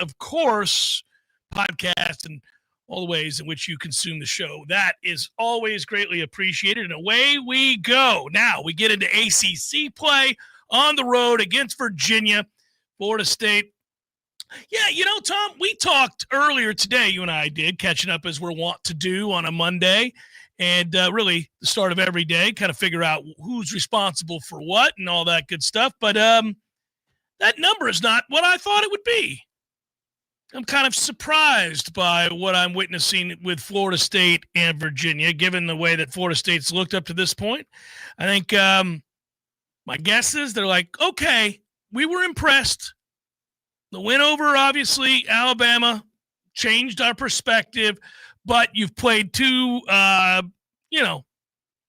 of course, podcast and all the ways in which you consume the show. That is always greatly appreciated. And away we go. Now we get into ACC play on the road against Virginia, Florida State. Yeah, you know, Tom, we talked earlier today, you and I did, catching up as we're wont to do on a Monday. And really the start of every day, kind of figure out who's responsible for what and all that good stuff. But that number is not what I thought it would be. I'm kind of surprised by what I'm witnessing with Florida State and Virginia, given the way that Florida State's looked up to this point. I think my guess is they're like, okay, we were impressed. The win over, obviously, Alabama changed our perspective, but you've played two,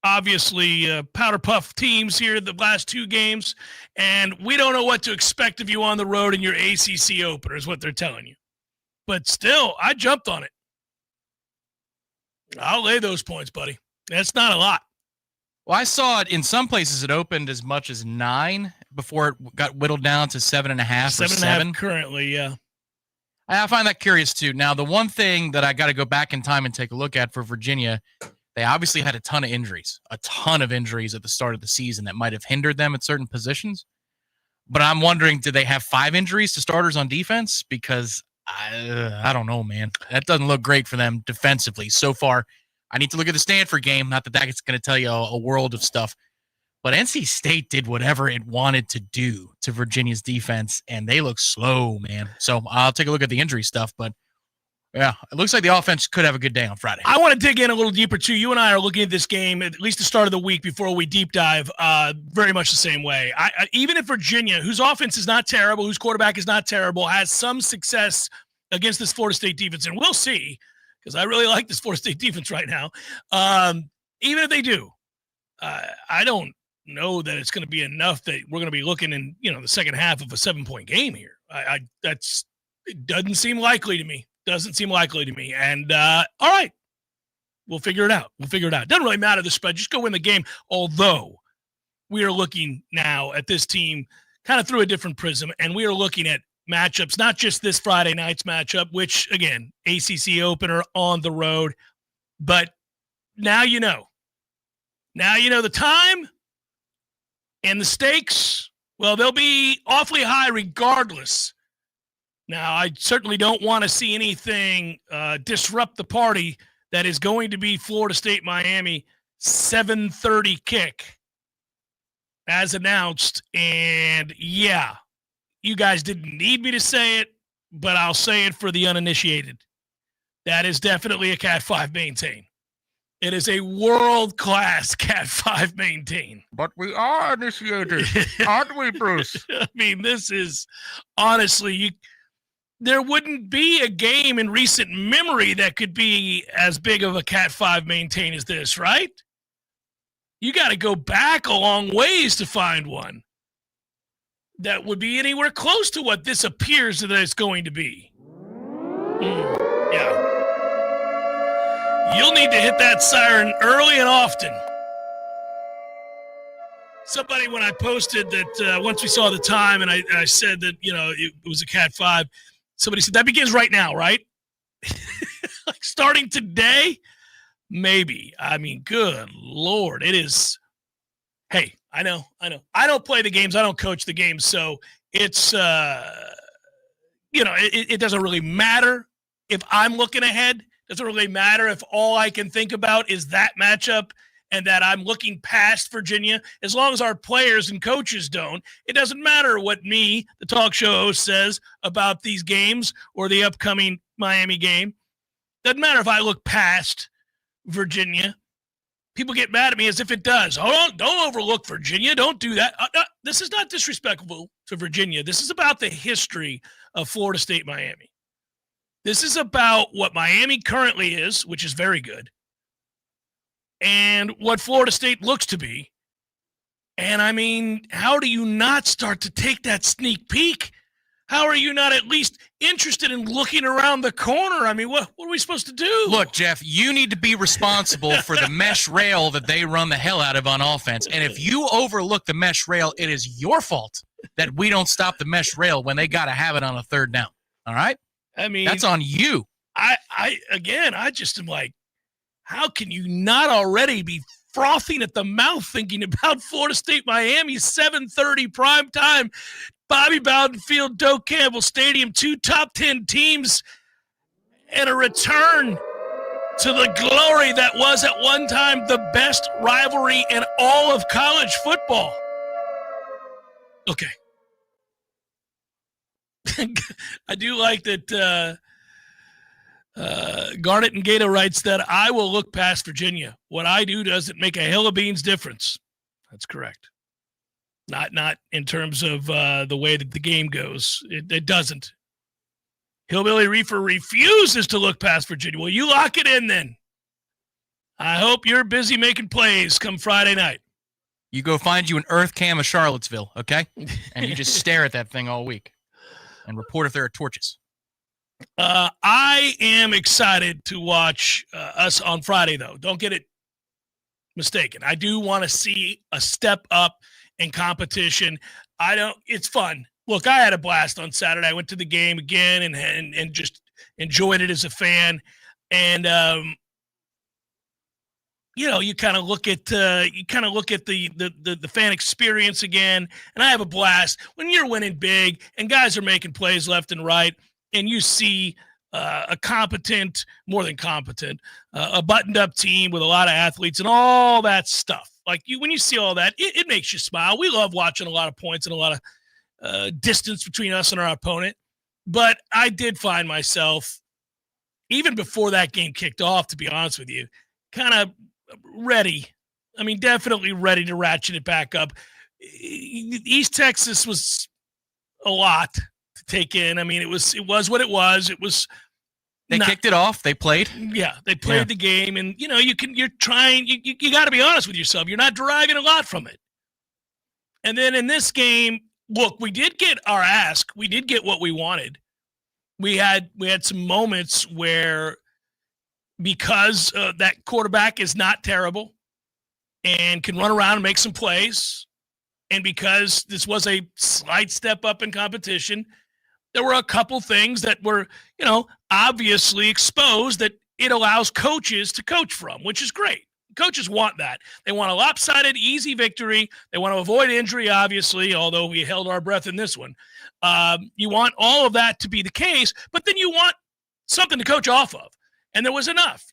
obviously powder puff teams here the last two games, and we don't know what to expect of you on the road in your ACC opener is what they're telling you. But still, I jumped on it. I'll lay those points, buddy. That's not a lot. Well, I saw it in some places. It opened as much as 9 before it got whittled down to 7.5 or 7 currently. Yeah, I find that curious too. Now, the one thing that I got to go back in time and take a look at for Virginia, they obviously had a ton of injuries at the start of the season that might have hindered them at certain positions. But I'm wondering, did they have 5 injuries to starters on defense? Because I don't know, man. That doesn't look great for them defensively so far. I need to look at the Stanford game. Not that that's going to tell you a world of stuff. But NC State did whatever it wanted to do to Virginia's defense, and they look slow, man. So I'll take a look at the injury stuff. But, yeah, it looks like the offense could have a good day on Friday. I want to dig in a little deeper, too. You and I are looking at this game, at least the start of the week before we deep dive, very much the same way. Even if Virginia, whose offense is not terrible, whose quarterback is not terrible, has some success against this Florida State defense, and we'll see, because I really like this Florida State defense right now. Even if they do, I don't know that it's going to be enough that we're going to be looking in, the second half of a 7-point game here. It doesn't seem likely to me. And all right, we'll figure it out. Doesn't really matter the spread. Just go win the game. Although we are looking now at this team kind of through a different prism, and we are looking at matchups, not just this Friday night's matchup, which, again, ACC opener on the road. But now you know. Now you know the time and the stakes. Well, they'll be awfully high regardless. Now, I certainly don't want to see anything disrupt the party that is going to be Florida State-Miami 7:30 kick as announced. And, yeah, you guys didn't need me to say it, but I'll say it for the uninitiated. That is definitely a Cat 5 maintain. It is a world-class Cat 5 maintain. But we are initiated, aren't we, Bruce? I mean, this is honestly, there wouldn't be a game in recent memory that could be as big of a Cat 5 maintain as this, right? You got to go back a long ways to find one that would be anywhere close to what this appears that it's going to be. Yeah. You'll need to hit that siren early and often. Somebody, when I posted that once we saw the time and I said that, it was a Cat 5, somebody said, that begins right now, right? Like starting today? Maybe. I mean, good Lord. It is. Hey, I know. I don't play the games. I don't coach the games. So it's, it doesn't really matter if I'm looking ahead. Doesn't really matter if all I can think about is that matchup and that I'm looking past Virginia. As long as our players and coaches don't, it doesn't matter what me, the talk show host, says about these games or the upcoming Miami game. Doesn't matter if I look past Virginia. People get mad at me as if it does. Oh, don't overlook Virginia. Don't do that. This is not disrespectful to Virginia. This is about the history of Florida State Miami. This is about what Miami currently is, which is very good, and what Florida State looks to be. And, I mean, how do you not start to take that sneak peek? How are you not at least interested in looking around the corner? I mean, what are we supposed to do? Look, Jeff, you need to be responsible for the mesh rail that they run the hell out of on offense. And if you overlook the mesh rail, it is your fault that we don't stop the mesh rail when they got to have it on a third down. All right. I mean, that's on you. I just am like, how can you not already be frothing at the mouth thinking about Florida State, Miami, 7:30 prime time, Bobby Bowden Field, Doak Campbell Stadium, 2 top 10 teams, and a return to the glory that was at one time the best rivalry in all of college football. Okay. I do like that Garnet and Gato writes that I will look past Virginia. What I do doesn't make a hill of beans difference. That's correct. Not in terms of the way that the game goes. It doesn't. Hillbilly Reefer refuses to look past Virginia. Well, you lock it in then. I hope you're busy making plays come Friday night. You go find you an Earth Cam of Charlottesville, okay? And you just stare at that thing all week and report if there are torches. I am excited to watch us on Friday, though. Don't get it mistaken. I do want to see a step up in competition. It's fun. Look, I had a blast on Saturday. I went to the game again and just enjoyed it as a fan. And you kind of look at the fan experience again, and I have a blast when you're winning big and guys are making plays left and right, and you see a competent, more than competent, a buttoned-up team with a lot of athletes and all that stuff. Like when you see all that, it makes you smile. We love watching a lot of points and a lot of distance between us and our opponent. But I did find myself, even before that game kicked off, to be honest with you, kind of ready. I mean, definitely ready to ratchet it back up. East Texas was a lot to take in. I mean, it was what it was. It was. They kicked it off. They played. Yeah, they played the game, and you're trying. You got to be honest with yourself. You're not deriving a lot from it. And then in this game, look, we did get our ask. We did get what we wanted. We had some moments where, because that quarterback is not terrible and can run around and make some plays, and because this was a slight step up in competition, there were a couple things that were, obviously exposed that it allows coaches to coach from, which is great. Coaches want that. They want a lopsided, easy victory. They want to avoid injury, obviously, although we held our breath in this one. You want all of that to be the case, but then you want something to coach off of. And there was enough,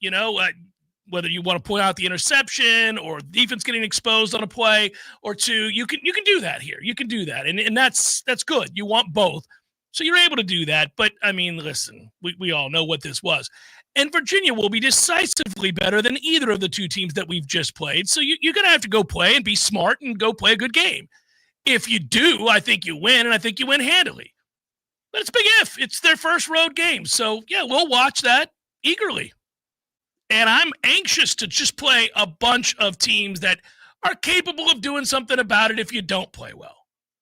whether you want to point out the interception or defense getting exposed on a play or two, you can do that here. You can do that. And that's good. You want both. So you're able to do that. But, I mean, listen, we all know what this was. And Virginia will be decisively better than either of the two teams that we've just played. So you're going to have to go play and be smart and go play a good game. If you do, I think you win, and I think you win handily. But it's big if. It's their first road game. So, yeah, we'll watch that eagerly. And I'm anxious to just play a bunch of teams that are capable of doing something about it if you don't play well.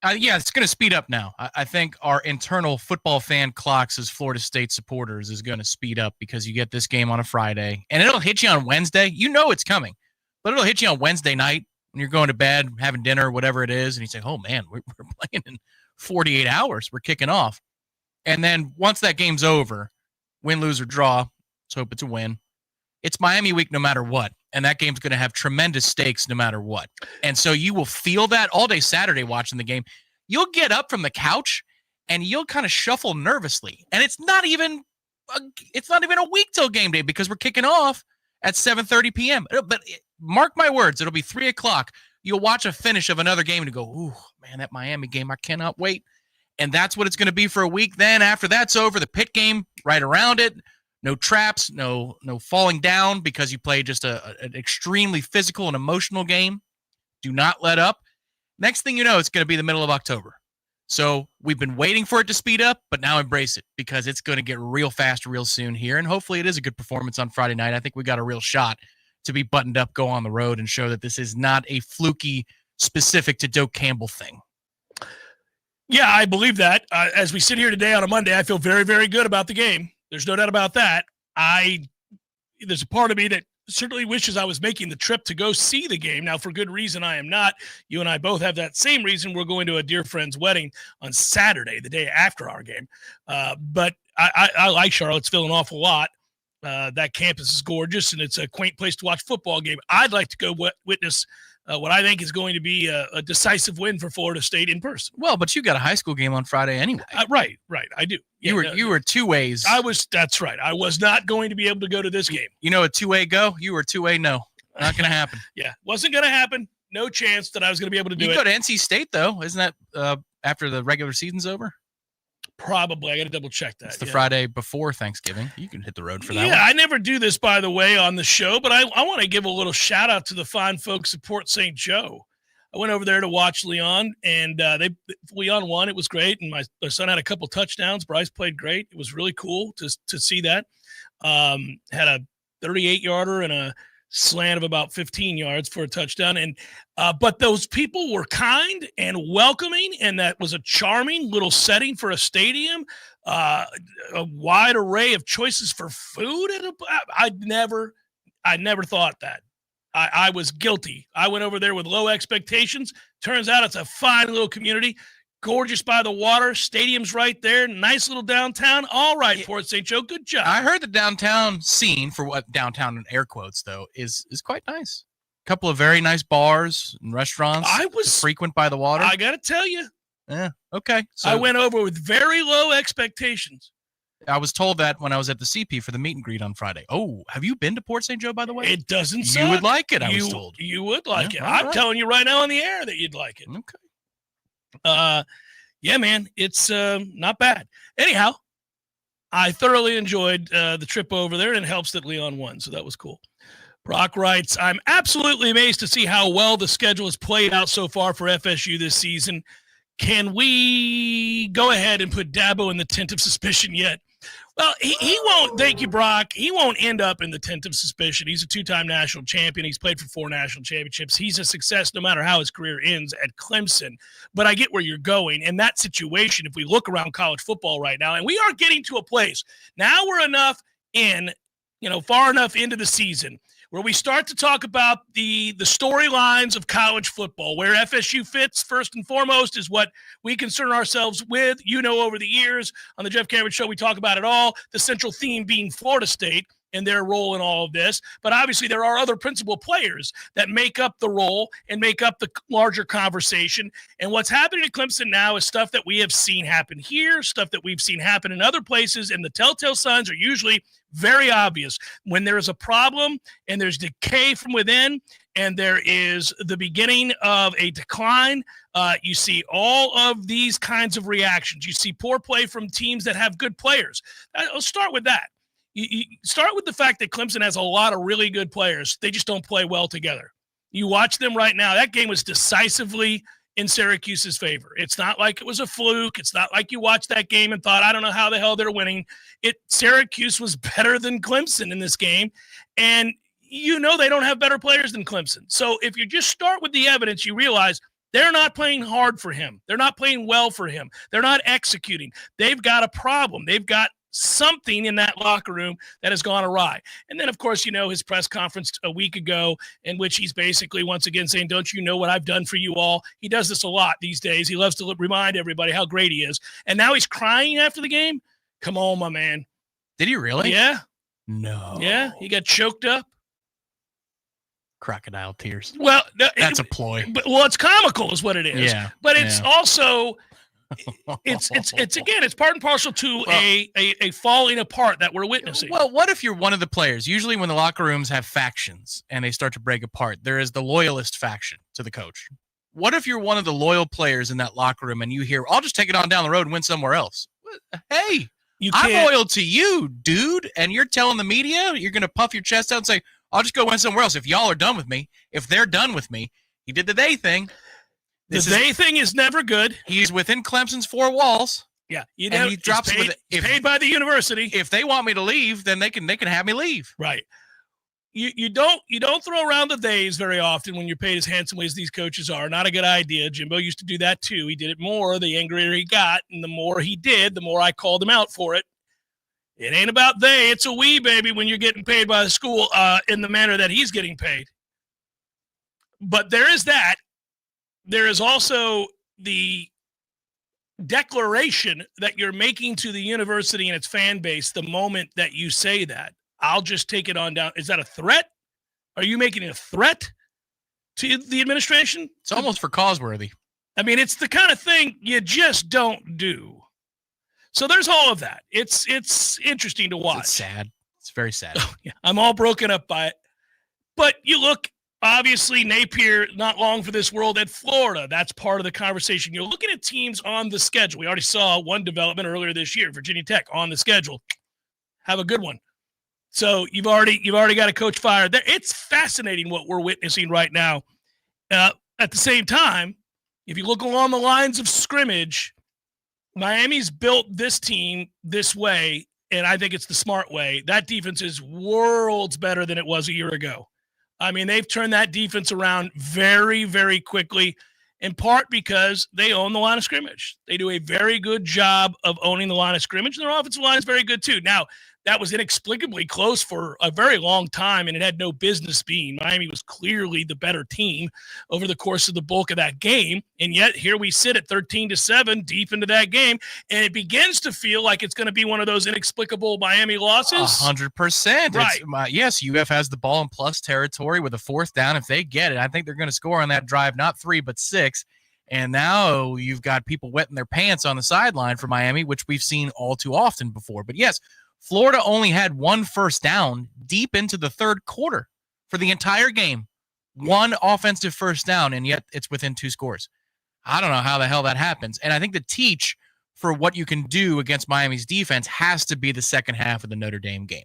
It's going to speed up now. I think our internal football fan clocks as Florida State supporters is going to speed up because you get this game on a Friday, and it'll hit you on Wednesday. You know it's coming, but it'll hit you on Wednesday night when you're going to bed, having dinner, whatever it is, and you say, oh, man, we're playing in 48 hours. We're kicking off. And then once that game's over, win, lose, or draw, let's hope it's a win. It's Miami week no matter what, and that game's going to have tremendous stakes no matter what. And so you will feel that all day Saturday watching the game. You'll get up from the couch, and you'll kind of shuffle nervously. And it's not even a week till game day because we're kicking off at 7:30 p.m. But mark my words, it'll be 3 o'clock. You'll watch a finish of another game and go, ooh, man, that Miami game, I cannot wait. And that's what it's going to be for a week. Then after that's over, the Pitt game right around it. No traps, no falling down because you play just an extremely physical and emotional game. Do not let up. Next thing you know, it's going to be the middle of October. So we've been waiting for it to speed up, but now embrace it because it's going to get real fast real soon here. And hopefully it is a good performance on Friday night. I think we got a real shot to be buttoned up, go on the road, and show that this is not a fluky, specific to Doak Campbell thing. Yeah, I believe that. As we sit here today on a Monday, I feel very, very good about the game. There's no doubt about that. There's a part of me that certainly wishes I was making the trip to go see the game. Now, for good reason, I am not. You and I both have that same reason. We're going to a dear friend's wedding on Saturday, the day after our game. But I like Charlottesville an awful lot. That campus is gorgeous, and it's a quaint place to watch football game. I'd like to go witness what I think is going to be a decisive win for Florida State in person. Well, but you got a high school game on Friday anyway. Right. I do. You were two ways. That's right. I was not going to be able to go to this game. You know, a two-way go. You were two-way no. Not going to happen. Yeah, wasn't going to happen. No chance that I was going to be able to do it. You go to NC State though, isn't that after the regular season's over? Probably. I got to double check that. It's the Friday before Thanksgiving. You can hit the road for that. Yeah, one. I never do this, by the way, on the show, but I want to give a little shout out to the fine folks at Port St. Joe. I went over there to watch Leon, and Leon won. It was great, and my son had a couple touchdowns. Bryce played great. It was really cool to see that. Had a 38-yarder and a slant of about 15 yards for a touchdown. And but those people were kind and welcoming, and that was a charming little setting for a stadium. A wide array of choices for food. I never thought that. I was guilty. I went over there with low expectations. Turns out it's a fine little community. Gorgeous by the water. Stadium's right there. Nice little downtown. All right, Port St. Joe. Good job. I heard the downtown scene, for what downtown in air quotes, though, is quite nice. A couple of very nice bars and restaurants. I was frequent by the water. I got to tell you. Yeah. Okay. So I went over with very low expectations. I was told that when I was at the CP for the meet and greet on Friday. Oh, have you been to Port St. Joe, by the way? It doesn't suck. You would like it, I was told. You would like it. All I'm right. telling you right now on the air that you'd like it. Okay. Yeah, man, it's not bad. Anyhow, I thoroughly enjoyed the trip over there, and it helps that Leon won, so that was cool. Brock writes, I'm absolutely amazed to see how well the schedule has played out so far for FSU this season. Can we go ahead and put Dabo in the tent of suspicion yet? Well, he won't. Thank you, Brock. He won't end up in the tent of suspicion. He's a two-time national champion. He's played for 4 national championships. He's a success no matter how his career ends at Clemson. But I get where you're going. In that situation, if we look around college football right now, and we are getting to a place, now we're far enough into the season where we start to talk about the storylines of college football. Where FSU fits, first and foremost, is what we concern ourselves with. Over the years on the Jeff Cameron Show, we talk about it all, the central theme being Florida State and their role in all of this. But obviously there are other principal players that make up the role and make up the larger conversation. And what's happening at Clemson now is stuff that we have seen happen here, stuff that we've seen happen in other places, and the telltale signs are usually very obvious. When there is a problem and there's decay from within and there is the beginning of a decline, you see all of these kinds of reactions. You see poor play from teams that have good players. Let's start with that. You start with the fact that Clemson has a lot of really good players. They just don't play well together. You watch them right now. That game was decisively in Syracuse's favor. It's not like it was a fluke. It's not like you watched that game and thought, I don't know how the hell they're winning. Syracuse was better than Clemson in this game. And they don't have better players than Clemson. So if you just start with the evidence, you realize they're not playing hard for him. They're not playing well for him. They're not executing. They've got a problem. They've got something in that locker room that has gone awry. And then, of course, his press conference a week ago in which he's basically once again saying, don't you know what I've done for you all? He does this a lot these days. He loves to remind everybody how great he is. And now he's crying after the game. Come on, my man. Did he really? Yeah. No. Yeah. He got choked up. Crocodile tears. Well, that's a ploy. But it's comical is what it is. Yeah. But it's also it's part and parcel to a falling apart that we're witnessing. Well, what if you're one of the players? Usually when the locker rooms have factions and they start to break apart, there is the loyalist faction to the coach. What if you're one of the loyal players in that locker room and you hear, I'll just take it on down the road and win somewhere else? Hey, I'm loyal to you, dude. And you're telling the media you're going to puff your chest out and say, I'll just go win somewhere else. If y'all are done with me, if they're done with me, he did the they thing. They thing is never good. He's within Clemson's 4 walls. Yeah, he drops paid by the university. If they want me to leave, then they can have me leave. Right. You don't throw around the theys very often when you're paid as handsomely as these coaches are. Not a good idea. Jimbo used to do that too. He did it more the angrier he got, and the more he did, the more I called him out for it. It ain't about they, it's a we, baby, when you're getting paid by the school in the manner that he's getting paid. But there is that. There is also the declaration that you're making to the university and its fan base the moment that you say that. I'll just take it on down. Is that a threat? Are you making a threat to the administration? It's almost for causeworthy. I mean, it's the kind of thing you just don't do. So there's all of that. It's interesting to watch. It's sad. It's very sad. Yeah, I'm all broken up by it. But you look, obviously, Napier, not long for this world at Florida. That's part of the conversation. You're looking at teams on the schedule. We already saw one development earlier this year, Virginia Tech on the schedule. Have a good one. So you've already got a coach fired. It's fascinating what we're witnessing right now. At the same time, if you look along the lines of scrimmage, Miami's built this team this way, and I think it's the smart way. That defense is worlds better than it was a year ago. I mean, they've turned that defense around very, very quickly, in part because they own the line of scrimmage. They do a very good job of owning the line of scrimmage, and their offensive line is very good too. Now, that was inexplicably close for a very long time, and it had no business being. Miami was clearly the better team over the course of the bulk of that game, and yet here we sit at 13-7 deep into that game, and it begins to feel like it's going to be one of those inexplicable Miami losses. 100%. Right. Yes, UF has the ball in plus territory with a fourth down. If they get it, I think they're going to score on that drive, not 3, but 6. And now you've got people wetting their pants on the sideline for Miami, which we've seen all too often before. But yes, Florida only had one first down deep into the third quarter for the entire game. One offensive first down, and yet it's within 2 scores. I don't know how the hell that happens. And I think the teach for what you can do against Miami's defense has to be the second half of the Notre Dame game,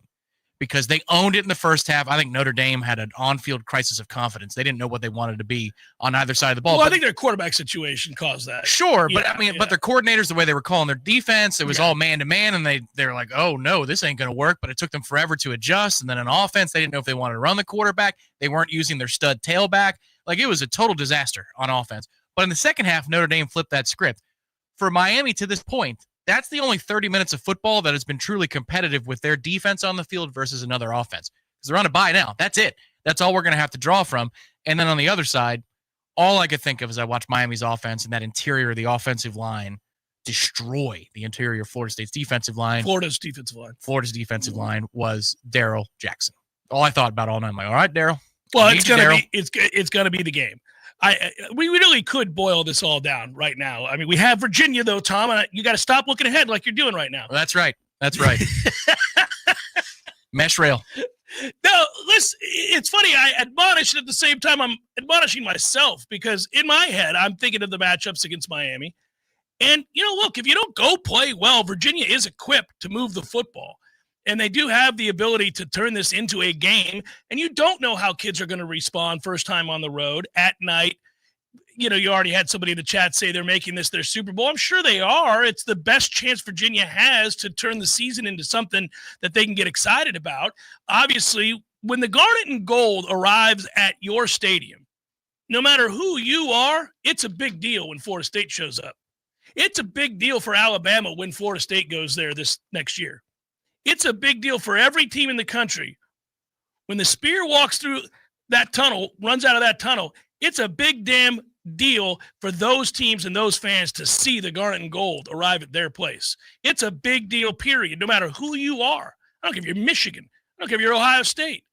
because they owned it in the first half. I think Notre Dame had an on-field crisis of confidence. They didn't know what they wanted to be on either side of the ball. Well, I think their quarterback situation caused that. Sure, but but their coordinators, the way they were calling their defense, it was all man-to-man, and they're like, oh, no, this ain't going to work. But it took them forever to adjust. And then on offense, they didn't know if they wanted to run the quarterback. They weren't using their stud tailback. Like, it was a total disaster on offense. But in the second half, Notre Dame flipped that script. For Miami to this point, that's the only 30 minutes of football that has been truly competitive with their defense on the field versus another offense. Because they're on a bye now. That's it. That's all we're going to have to draw from. And then on the other side, all I could think of as I watched Miami's offense and that interior of the offensive line destroy the interior of Florida State's defensive line. Florida's defensive line was Darrell Jackson. All I thought about all night. I'm like, all right, Darrell. Well, it's gonna be the game. We really could boil this all down right now. I mean, we have Virginia though, Tom, and you got to stop looking ahead like you're doing right now. Well, that's right. Mesh rail. No, listen, it's funny. I admonish, and at the same time, I'm admonishing myself, because in my head, I'm thinking of the matchups against Miami. And, look, if you don't go play well, Virginia is equipped to move the football. And they do have the ability to turn this into a game. And you don't know how kids are going to respond first time on the road at night. You already had somebody in the chat say they're making this their Super Bowl. I'm sure they are. It's the best chance Virginia has to turn the season into something that they can get excited about. Obviously, when the Garnet and Gold arrives at your stadium, no matter who you are, it's a big deal when Florida State shows up. It's a big deal for Alabama when Florida State goes there this next year. It's a big deal for every team in the country. When the Spear walks through that tunnel, runs out of that tunnel, it's a big damn deal for those teams and those fans to see the Garnet and Gold arrive at their place. It's a big deal, period, no matter who you are. I don't care if you're Michigan. I don't care if you're Ohio State.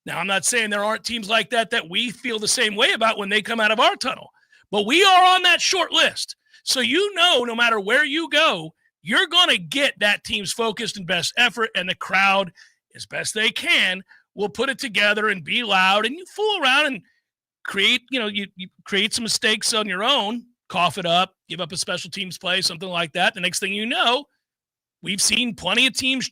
Now, I'm not saying there aren't teams like that we feel the same way about when they come out of our tunnel, but we are on that short list. So no matter where you go, you're going to get that team's focused and best effort, and the crowd, as best they can, will put it together and be loud, and you fool around and create, you create some mistakes on your own, cough it up, give up a special teams play, something like that. The next thing you know, we've seen plenty of teams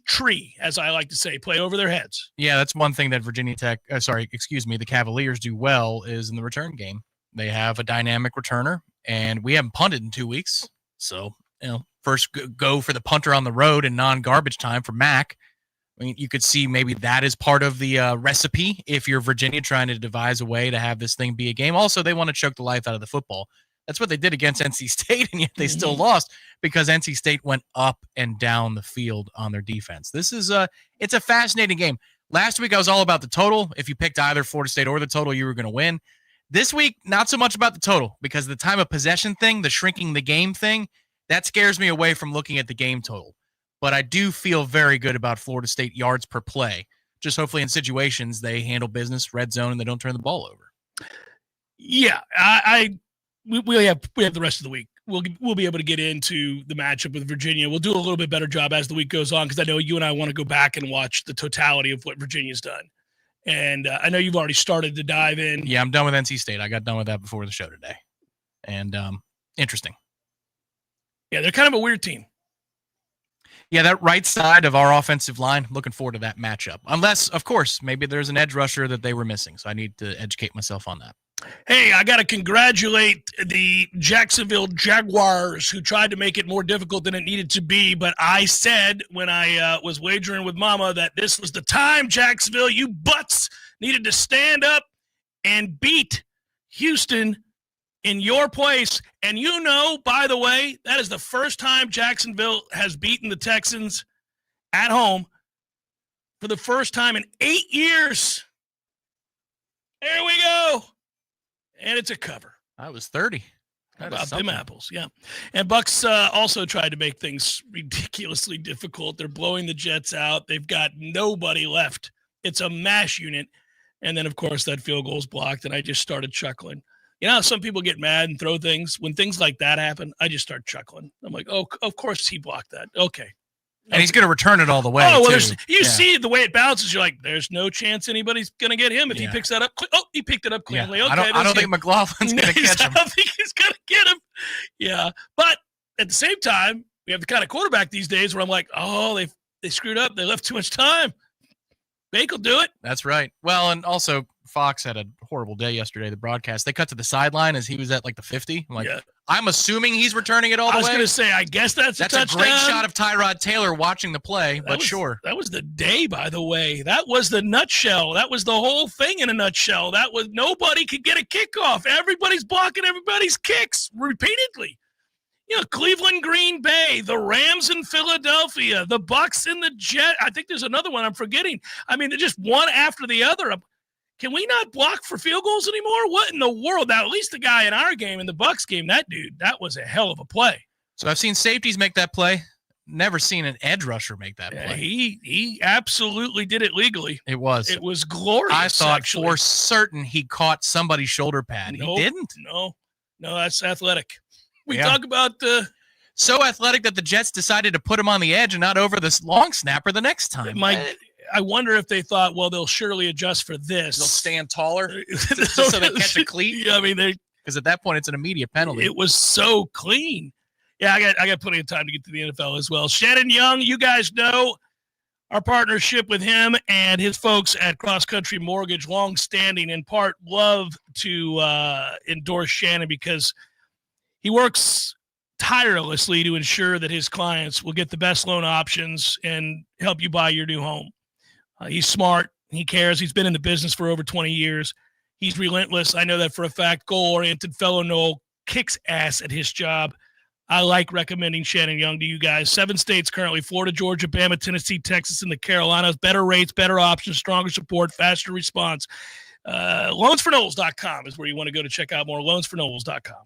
as I like to say, play over their heads. Yeah, that's one thing that the Cavaliers do well is in the return game. They have a dynamic returner, and we haven't punted in 2 weeks. So, first go for the punter on the road in non-garbage time for Mac. I mean, you could see maybe that is part of the recipe if you're Virginia trying to devise a way to have this thing be a game. Also, they want to choke the life out of the football. That's what they did against NC State, and yet they still lost because NC State went up and down the field on their defense. This is it's a fascinating game. Last week, I was all about the total. If you picked either Florida State or the total, you were going to win. This week, not so much about the total because the time of possession thing, the shrinking the game thing, that scares me away from looking at the game total. But I do feel very good about Florida State yards per play. Just hopefully in situations they handle business, red zone, and they don't turn the ball over. Yeah, we have the rest of the week. We'll be able to get into the matchup with Virginia. We'll do a little bit better job as the week goes on because I know you and I want to go back and watch the totality of what Virginia's done. And I know you've already started to dive in. Yeah, I'm done with NC State. I got done with that before the show today. And interesting. Yeah, they're kind of a weird team. Yeah, that right side of our offensive line, looking forward to that matchup. Unless, of course, maybe there's an edge rusher that they were missing. So I need to educate myself on that. Hey, I got to congratulate the Jacksonville Jaguars who tried to make it more difficult than it needed to be. But I said when I was wagering with Mama that this was the time, Jacksonville, you butts needed to stand up and beat Houston in your place. And you know, by the way, that is the first time Jacksonville has beaten the Texans at home for the first time in 8 years. There we go. And it's a cover. I was 30. How about them apples? Yeah. And Bucks also tried to make things ridiculously difficult. They're blowing the Jets out. They've got nobody left. It's a mash unit. And then, of course, that field goal is blocked, and I just started chuckling. You know how some people get mad and throw things? When things like that happen, I just start chuckling. I'm like, oh, of course he blocked that. Okay. And he's going to return it all the way. Oh, well, you see the way it bounces. You're like, there's no chance anybody's going to get him if he picks that up. Oh, he picked it up cleanly. Yeah. Okay, I don't think McLaughlin's going to catch him. I don't think he's going to get him. Yeah. But at the same time, we have the kind of quarterback these days where I'm like, oh, they screwed up. They left too much time. Bake will do it. That's right. Well, and also Fox had a horrible day yesterday, the broadcast. They cut to the sideline as he was at like the 50. I'm like, I'm assuming he's returning it all the way. I was going to say, I guess that's a touchdown. A great shot of Tyrod Taylor watching the play, sure. That was the day, by the way. That was the nutshell. That was the whole thing in a nutshell. That was nobody could get a kickoff. Everybody's blocking everybody's kicks repeatedly. You know, Cleveland, Green Bay, the Rams in Philadelphia, the Bucks and the Jets. I think there's another one I'm forgetting. I mean, they're just one after the other. Can we not block for field goals anymore? What in the world? Now, at least the guy in our game, in the Bucks game, that was a hell of a play. So I've seen safeties make that play. Never seen an edge rusher make that play. He absolutely did it legally. It was glorious. I thought for certain he caught somebody's shoulder pad. He didn't. No, that's athletic. We talk about so athletic that the Jets decided to put him on the edge and not over this long snapper the next time. I wonder if they thought, well, they'll surely adjust for this. They'll stand taller just so they catch a cleat. Yeah, I mean, because at that point it's an immediate penalty. It was so clean. Yeah, I got plenty of time to get to the NFL as well. Shannon Young, you guys know our partnership with him and his folks at Cross Country Mortgage, long-standing, in part love to endorse Shannon because he works tirelessly to ensure that his clients will get the best loan options and help you buy your new home. He's smart. He cares. He's been in the business for over 20 years. He's relentless. I know that for a fact. Goal-oriented fellow Noel kicks ass at his job. I like recommending Shannon Young to you guys. 7 states currently: Florida, Georgia, Bama, Tennessee, Texas, and the Carolinas. Better rates, better options, stronger support, faster response. Loansfornoles.com is where you want to go to check out more. Loansfornoles.com.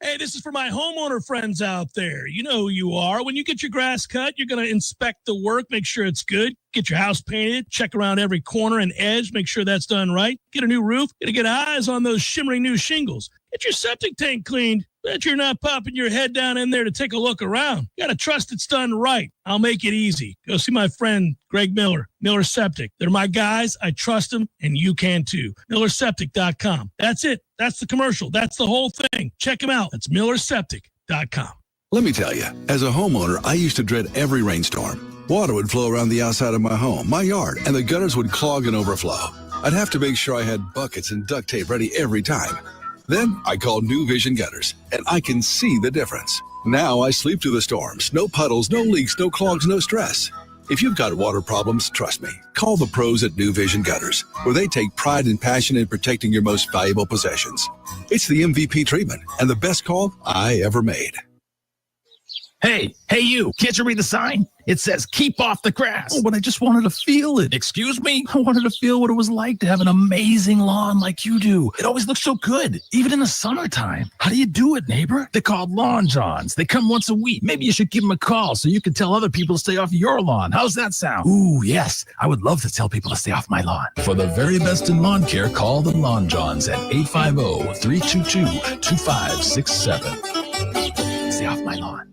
Hey, this is for my homeowner friends out there. You know who you are. When you get your grass cut, you're going to inspect the work, make sure it's good. Get your house painted, check around every corner and edge, make sure that's done right. Get a new roof, get eyes on those shimmering new shingles. Get your septic tank cleaned. Bet you're not popping your head down in there to take a look around. You got to trust it's done right. I'll make it easy. Go see my friend Greg Miller, Miller Septic. They're my guys. I trust them, and you can too. MillerSeptic.com. That's it. That's the commercial. That's the whole thing. Check them out. That's MillerSeptic.com. Let me tell you, as a homeowner, I used to dread every rainstorm. Water would flow around the outside of my home, my yard, and the gutters would clog and overflow. I'd have to make sure I had buckets and duct tape ready every time. Then I called New Vision Gutters, and I can see the difference. Now I sleep through the storms. No puddles, no leaks, no clogs, no stress. If you've got water problems, trust me. Call the pros at New Vision Gutters, where they take pride and passion in protecting your most valuable possessions. It's the MVP treatment and the best call I ever made. Hey, you, can't you read the sign? It says, keep off the grass. Oh, but I just wanted to feel it. Excuse me? I wanted to feel what it was like to have an amazing lawn like you do. It always looks so good, even in the summertime. How do you do it, neighbor? They're called Lawn Johns. They come once a week. Maybe you should give them a call so you can tell other people to stay off your lawn. How's that sound? Ooh, yes. I would love to tell people to stay off my lawn. For the very best in lawn care, call the Lawn Johns at 850-322-2567. Stay off my lawn.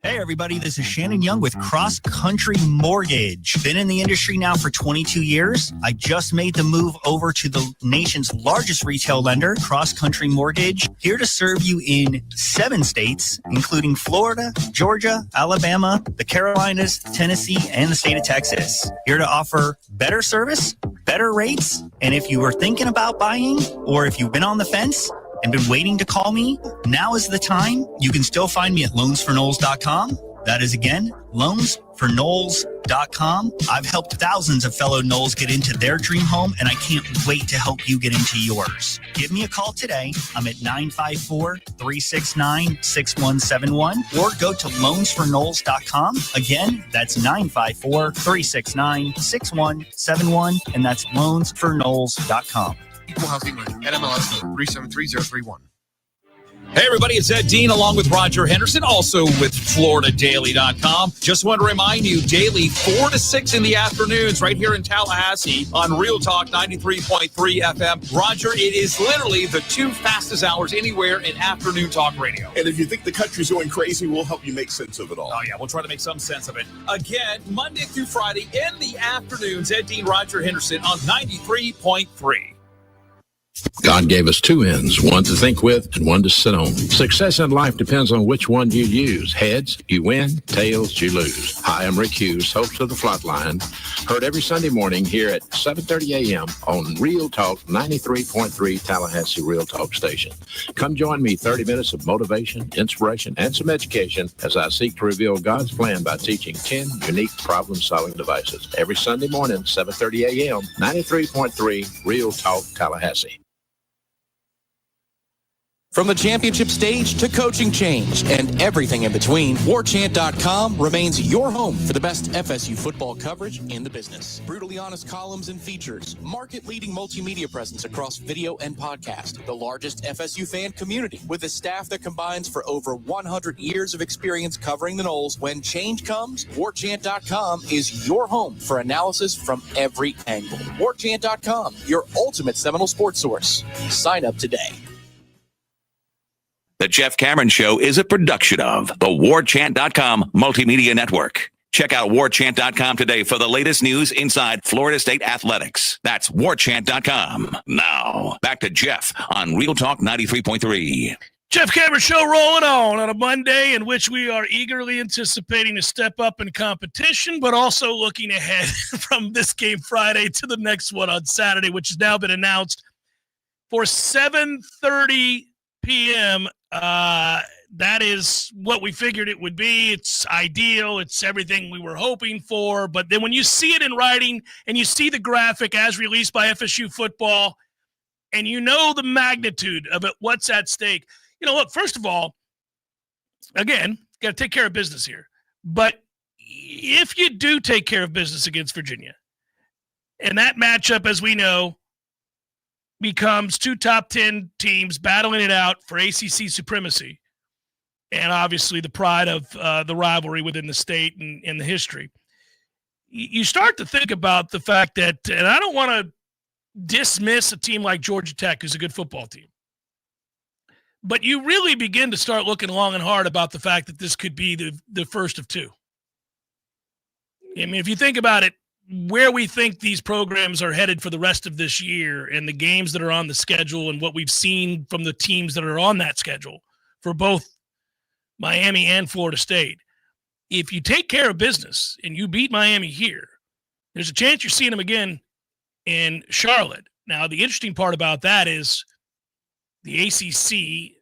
Hey everybody, this is Shannon Young with Cross Country Mortgage. Been in the industry now for 22 years. I just made the move over to the nation's largest retail lender, Cross Country Mortgage, here to serve you in 7 states, including Florida, Georgia, Alabama, the Carolinas, Tennessee, and the state of Texas. Here to offer better service, better rates, and if you were thinking about buying or if you've been on the fence and been waiting to call me, now is the time. You can still find me at loansforknowles.com. That is, again, loansforknowles.com. I've helped thousands of fellow Knowles get into their dream home, and I can't wait to help you get into yours. Give me a call today. I'm at 954-369-6171, or go to loansforknowles.com. Again, that's 954-369-6171, and that's loansforknowles.com. Equal housing lender, NMLS number 373031. Hey, everybody, it's Ed Dean along with Roger Henderson, also with FloridaDaily.com. Just want to remind you, daily 4 to 6 in the afternoons right here in Tallahassee on Real Talk 93.3 FM. Roger, it is literally the 2 fastest hours anywhere in afternoon talk radio. And if you think the country's going crazy, we'll help you make sense of it all. Oh, yeah, we'll try to make some sense of it. Again, Monday through Friday in the afternoons, Ed Dean, Roger Henderson on 93.3. God gave us 2 ends, one to think with and one to sit on. Success in life depends on which one you use. Heads, you win. Tails, you lose. Hi, I'm Rick Hughes, host of The Flatline. Heard every Sunday morning here at 7:30 a.m. on Real Talk 93.3 Tallahassee Real Talk Station. Come join me 30 minutes of motivation, inspiration, and some education as I seek to reveal God's plan by teaching 10 unique problem-solving devices. Every Sunday morning, 7:30 a.m., 93.3 Real Talk Tallahassee. From the championship stage to coaching change and everything in between, Warchant.com remains your home for the best FSU football coverage in the business. Brutally honest columns and features, market-leading multimedia presence across video and podcast, the largest FSU fan community with a staff that combines for over 100 years of experience covering the Noles. When change comes, Warchant.com is your home for analysis from every angle. Warchant.com, your ultimate Seminole sports source. Sign up today. The Jeff Cameron Show is a production of the Warchant.com Multimedia Network. Check out Warchant.com today for the latest news inside Florida State athletics. That's Warchant.com. Now, back to Jeff on Real Talk 93.3. Jeff Cameron Show rolling on a Monday in which we are eagerly anticipating to step up in competition, but also looking ahead from this game Friday to the next one on Saturday, which has now been announced for 7:30 p.m. That is what we figured it would be. It's ideal. It's everything we were hoping for. But then when you see it in writing and you see the graphic as released by FSU football and you know the magnitude of it, what's at stake. You know, look, first of all, again, got to take care of business here. But if you do take care of business against Virginia, and that matchup, as we know, becomes 2 top 10 teams battling it out for ACC supremacy, and obviously the pride of the rivalry within the state and the history, you start to think about the fact that, and I don't want to dismiss a team like Georgia Tech, who's a good football team, but you really begin to start looking long and hard about the fact that this could be the first of 2. I mean, if you think about it, where we think these programs are headed for the rest of this year and the games that are on the schedule and what we've seen from the teams that are on that schedule for both Miami and Florida State, if you take care of business and you beat Miami here, there's a chance you're seeing them again in Charlotte. Now, the interesting part about that is the ACC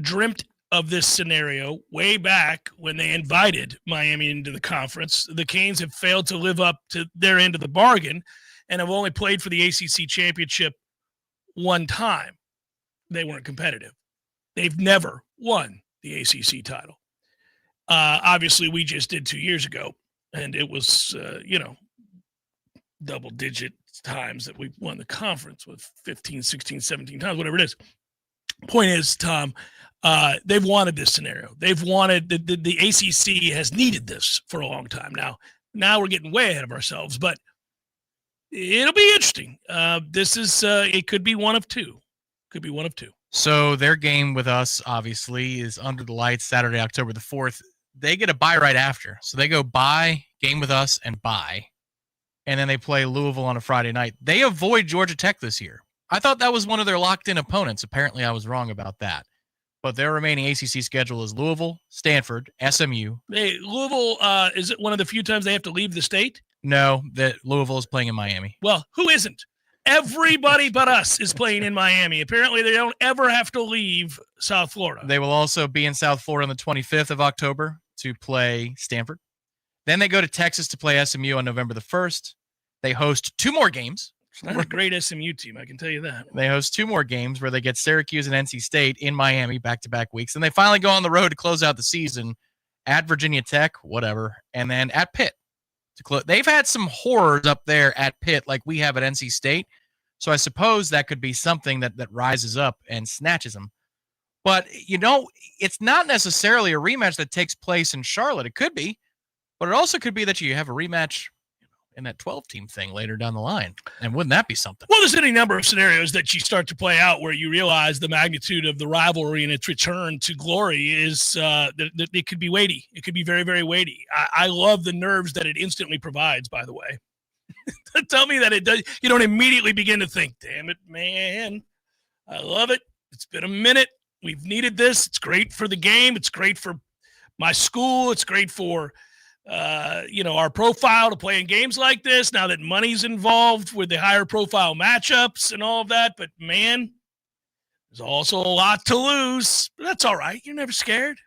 dreamt of this scenario way back when they invited Miami into the conference. The Canes have failed to live up to their end of the bargain and have only played for the ACC championship 1 time. they weren't competitive. They've never won the ACC title. Obviously, we just did 2 years ago, and it was, double-digit times that we won the conference with 15, 16, 17 times, whatever it is. Point is, Tom, they've wanted this scenario. They've wanted the ACC has needed this for a long time. Now we're getting way ahead of ourselves, but it'll be interesting. This is it could be one of two. Could be one of two. So their game with us, obviously, is under the lights Saturday, October the 4th. They get a bye right after. So they go bye, game with us, and bye. And then they play Louisville on a Friday night. They avoid Georgia Tech this year. I thought that was one of their locked-in opponents. Apparently, I was wrong about that. But their remaining ACC schedule is Louisville, Stanford, SMU. Hey, Louisville, is it one of the few times they have to leave the state? No, that Louisville is playing in Miami. Well, who isn't? Everybody but us is playing in Miami. Apparently, they don't ever have to leave South Florida. They will also be in South Florida on the 25th of October to play Stanford. Then they go to Texas to play SMU on November the 1st. They host 2 more games. It's not a great SMU team, I can tell you that. They host 2 more games where they get Syracuse and NC State in Miami back-to-back weeks. And they finally go on the road to close out the season at Virginia Tech, whatever, and then at Pitt. They've had some horrors up there at Pitt like we have at NC State. So I suppose that could be something that rises up and snatches them. But, it's not necessarily a rematch that takes place in Charlotte. It could be, but it also could be that you have a rematch in that 12-team thing later down the line. And wouldn't that be something? Well, there's any number of scenarios that you start to play out where you realize the magnitude of the rivalry and its return to glory is that it could be weighty. It could be very, very weighty. I love the nerves that it instantly provides, by the way. Tell me that it does. You don't immediately begin to think, damn it, man. I love it. It's been a minute. We've needed this. It's great for the game. It's great for my school. It's great for our profile to play in games like this now that money's involved with the higher profile matchups and all of that. But man, there's also a lot to lose. But that's all right. You're never scared.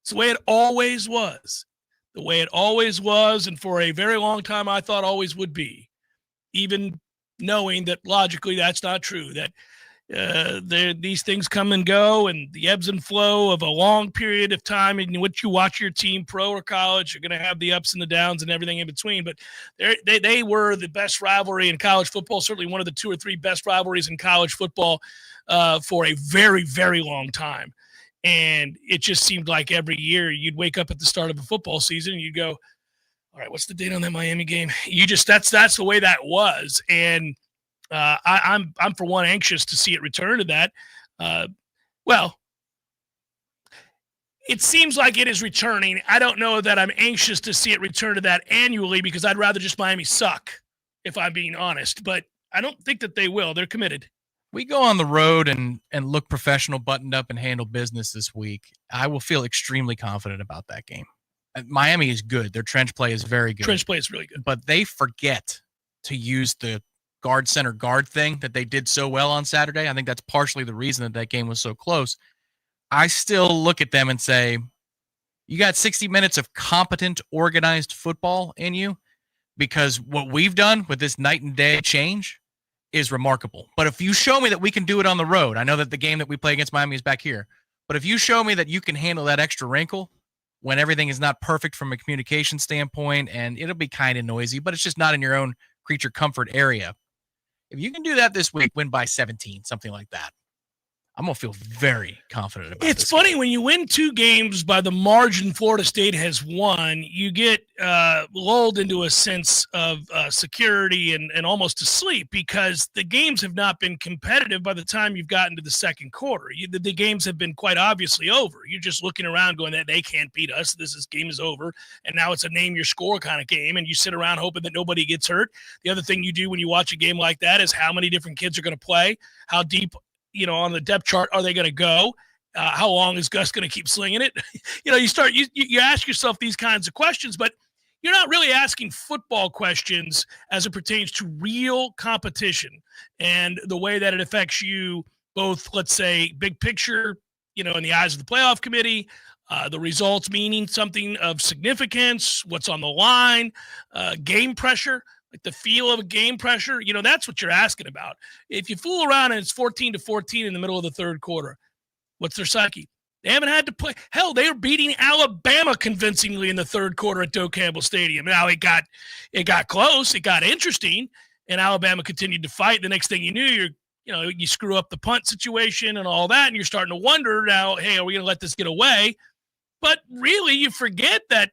It's the way it always was. The way it always was, and for a very long time I thought always would be, even knowing that logically that's not true, that these things come and go, and the ebbs and flow of a long period of time in which you watch your team, pro or college, you're going to have the ups and the downs and everything in between. But they were the best rivalry in college football, certainly one of the 2 or 3 best rivalries in college football for a very, very long time. And it just seemed like every year you'd wake up at the start of a football season and you'd go, all right, what's the date on that Miami game? That's the way that was. And I'm for one anxious to see it return to that. Well, it seems like it is returning. I don't know that I'm anxious to see it return to that annually because I'd rather just Miami suck, if I'm being honest. But I don't think that they will. They're committed. We go on the road and look professional, buttoned up, and handle business this week. I will feel extremely confident about that game. Miami is good. Their trench play is very good. Trench play is really good. But they forget to use the guard center guard thing that they did so well on Saturday. I think that's partially the reason that game was so close. I still look at them and say, you got 60 minutes of competent, organized football in you, because what we've done with this night and day change is remarkable. But if you show me that we can do it on the road, I know that the game that we play against Miami is back here, but if you show me that you can handle that extra wrinkle when everything is not perfect from a communication standpoint, and it'll be kind of noisy, but it's just not in your own creature comfort area. If you can do that this week, win by 17, something like that, I'm going to feel very confident about it. It's funny, when you win 2 games by the margin Florida State has won, you get lulled into a sense of security and almost to sleep, because the games have not been competitive by the time you've gotten to the second quarter. The games have been quite obviously over. You're just looking around going, that they can't beat us. This game is over. And now it's a name your score kind of game, and you sit around hoping that nobody gets hurt. The other thing you do when you watch a game like that is how many different kids are going to play, how deep on the depth chart are they going to go? How long is Gus going to keep slinging it? You ask yourself these kinds of questions, but you're not really asking football questions as it pertains to real competition and the way that it affects you, both, let's say, big picture, in the eyes of the playoff committee, the results meaning something of significance, what's on the line, game pressure. Like the feel of a game pressure, that's what you're asking about. If you fool around and it's 14-14 in the middle of the third quarter, what's their psyche? They haven't had to play. Hell, they were beating Alabama convincingly in the third quarter at Doak Campbell Stadium. Now it got close, it got interesting, and Alabama continued to fight. The next thing you knew, you screw up the punt situation and all that, and you're starting to wonder now, hey, are we going to let this get away? But really, you forget that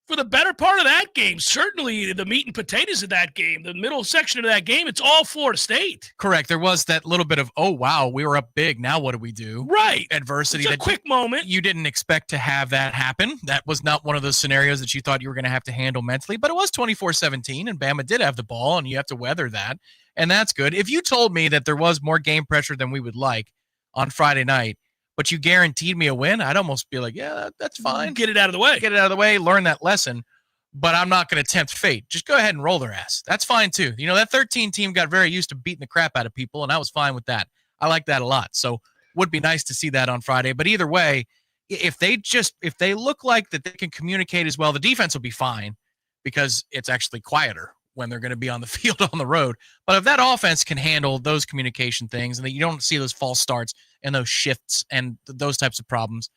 for the better part of that game, certainly the meat and potatoes of that game, the middle section of that game, it's all Florida State. Correct. There was that little bit of, oh, wow, we were up big. Now what do we do? Right. Adversity. It's a quick moment. You didn't expect to have that happen. That was not one of those scenarios that you thought you were going to have to handle mentally, but it was 24-17, and Bama did have the ball, and you have to weather that, and that's good. If you told me that there was more game pressure than we would like on Friday night, but you guaranteed me a win, I'd almost be like, yeah, that's fine. Get it out of the way. Get it out of the way, learn that lesson, but I'm not going to tempt fate. Just go ahead and roll their ass. That's fine, too. That 13 team got very used to beating the crap out of people, and I was fine with that. I like that a lot. So would be nice to see that on Friday. But either way, if they look like that they can communicate as well, the defense will be fine because it's actually quieter when they're going to be on the field on the road. But if that offense can handle those communication things and that you don't see those false starts and those shifts and those types of problems,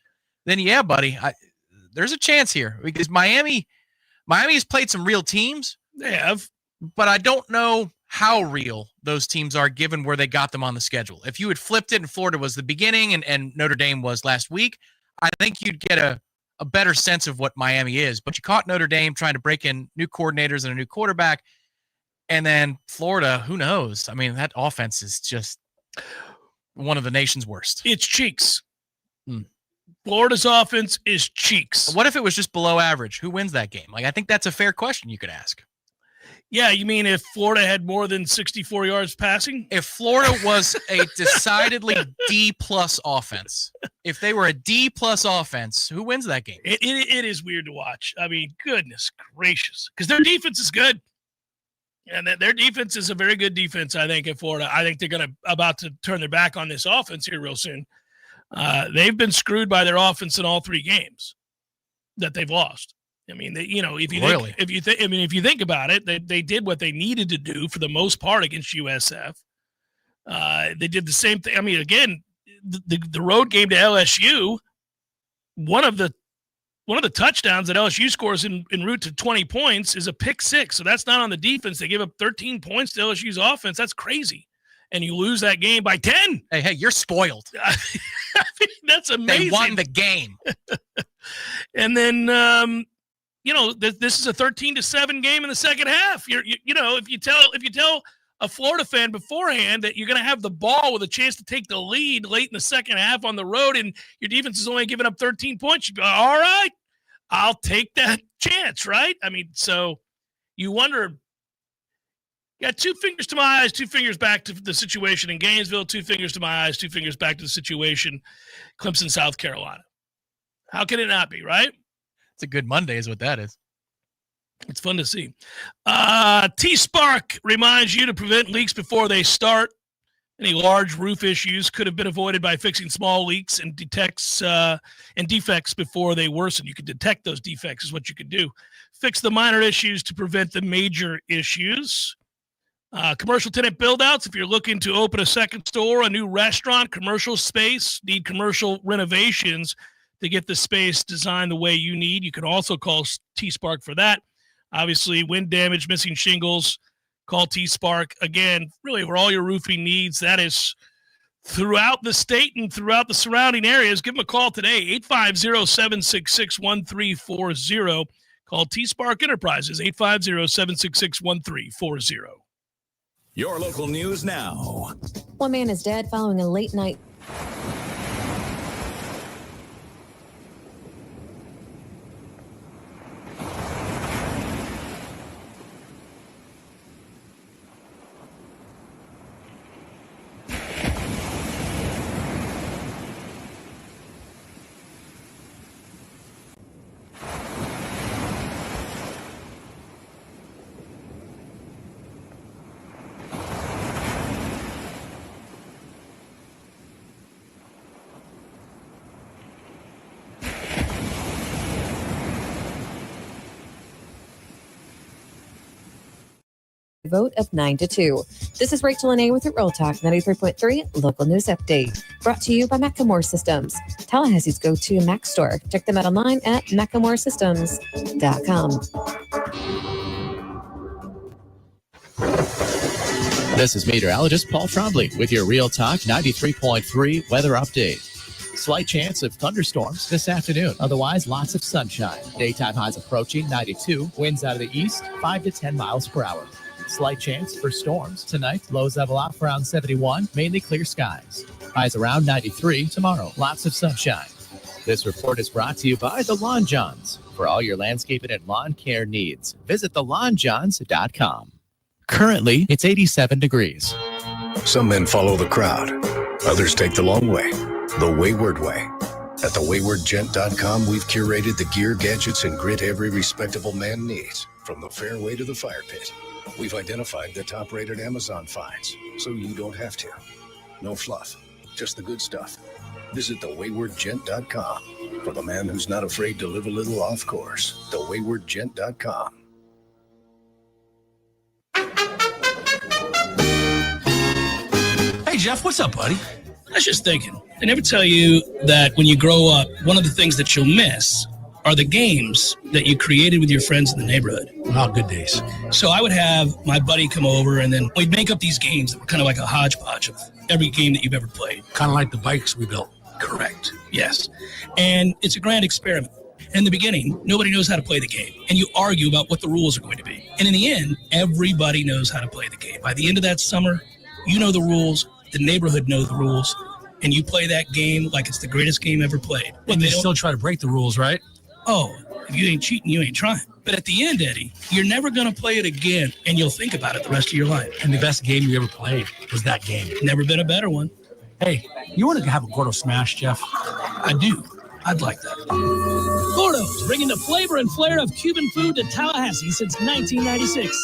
then yeah, buddy, there's a chance here because Miami has played some real teams. They have. But I don't know how real those teams are given where they got them on the schedule. If you had flipped it and Florida was the beginning and Notre Dame was last week, I think you'd get a better sense of what Miami is. But you caught Notre Dame trying to break in new coordinators and a new quarterback. And then Florida, who knows? I mean, that offense is just one of the nation's worst. It's cheeks. Florida's offense is cheeks. What if it was just below average? Who wins that game? I think that's a fair question you could ask. Yeah, you mean if Florida had more than 64 yards passing? If Florida was a decidedly D-plus offense, if they were a D-plus offense, who wins that game? It is weird to watch. I mean, goodness gracious. Because their defense is good. And their defense is a very good defense, I think, in Florida. I think they're about to turn their back on this offense here real soon. They've been screwed by their offense in all three games that they've lost. I mean, if you think about it, they did what they needed to do for the most part against USF. They did the same thing. I mean, again, the road game to LSU, one of the touchdowns that LSU scores en route to 20 points is a pick six. So that's not on the defense. They give up 13 points to LSU's offense. That's crazy. And you lose that game by 10. Hey, you're spoiled. I mean, that's amazing. They won the game. And then, this is a 13-7 game in the second half. If you tell a Florida fan beforehand that you're going to have the ball with a chance to take the lead late in the second half on the road and your defense is only giving up 13 points, you'd be like, all right, I'll take that chance, right? I mean, so you wonder. Got 2 fingers to my eyes, 2 fingers back to the situation in Gainesville, 2 fingers to my eyes, 2 fingers back to the situation Clemson, South Carolina. How can it not be, right? It's a good Monday is what that is. It's fun to see. T-Spark reminds you to prevent leaks before they start. Any large roof issues could have been avoided by fixing small leaks and defects before they worsen. You can detect those defects is what you can do. Fix the minor issues to prevent the major issues. Commercial tenant build-outs, if you're looking to open a second store, a new restaurant, commercial space, need commercial renovations to get the space designed the way you need. You can also call T-Spark for that. Obviously, wind damage, missing shingles, call T-Spark. Again, really for all your roofing needs, that is throughout the state and throughout the surrounding areas. Give them a call today, 850-766-1340. Call T-Spark Enterprises, 850-766-1340. Your local news now. One man is dead following a late night. vote of 9-2. This is Rachel and A with your Real Talk 93.3 local news update. Brought to you by Macklemore Systems, Tallahassee's go-to Mac store. Check them out online at MacklemoreSystems.com. This is meteorologist Paul Trombley with your Real Talk 93.3 weather update. Slight chance of thunderstorms this afternoon. Otherwise, lots of sunshine. Daytime highs approaching 92. Winds out of the east, 5 to 10 miles per hour. Slight chance for storms tonight. Lows level off around 71. Mainly clear skies. Highs around 93 tomorrow. Lots of sunshine. This report is brought to you by the Lawn Johns. For all your landscaping and lawn care needs, visit thelawnjohns.com. Currently, it's 87 degrees. Some men follow the crowd. Others take the long way. The Wayward Way. At thewaywardgent.com, we've curated the gear, gadgets, and grit every respectable man needs, from the fairway to the fire pit. We've identified the top-rated Amazon finds, so you don't have to. No fluff, just the good stuff. Visit thewaywardgent.com for the man who's not afraid to live a little off course. Thewaywardgent.com. Hey, Jeff, what's up, buddy? I was just thinking, I never tell you that when you grow up, one of the things that you'll miss are the games that you created with your friends in the neighborhood. Oh, good days. So I would have my buddy come over, and then we'd make up these games that were kind of like a hodgepodge of every game that you've ever played. Kind of like the bikes we built. Correct. Yes. And it's a grand experiment. In the beginning, nobody knows how to play the game, and you argue about what the rules are going to be. And in the end, everybody knows how to play the game. By the end of that summer, you know the rules, the neighborhood knows the rules, and you play that game like it's the greatest game ever played. But they still try to break the rules, right? Oh, if you ain't cheating, you ain't trying. But at the end, Eddie, you're never going to play it again, and you'll think about it the rest of your life. And the best game you ever played was that game. Never been a better one. Hey, you want to have a Gordo Smash, Jeff? I do. I'd like that. Gordo's, bringing the flavor and flair of Cuban food to Tallahassee since 1996.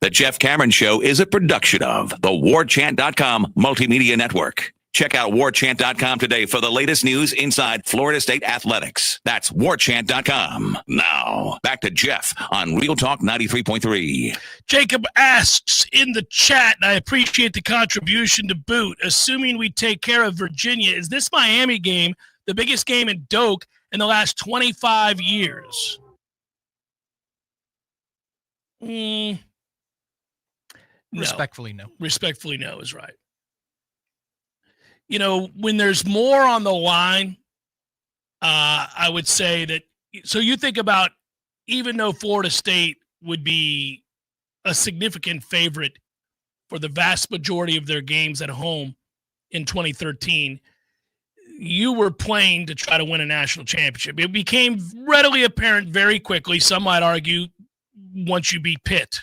The Jeff Cameron Show is a production of the Warchant.com Multimedia Network. Check out Warchant.com today for the latest news inside Florida State athletics. That's Warchant.com. Now, back to Jeff on Real Talk 93.3. Jacob asks in the chat, and I appreciate the contribution to boot, assuming we take care of Virginia, is this Miami game the biggest game in Doak in the last 25 years? No. Respectfully, no. Respectfully, no is right. You know, when there's more on the line, I would say that. So you think about, even though Florida State would be a significant favorite for the vast majority of their games at home in 2013, you were playing to try to win a national championship. It became readily apparent very quickly, some might argue, once you beat Pitt,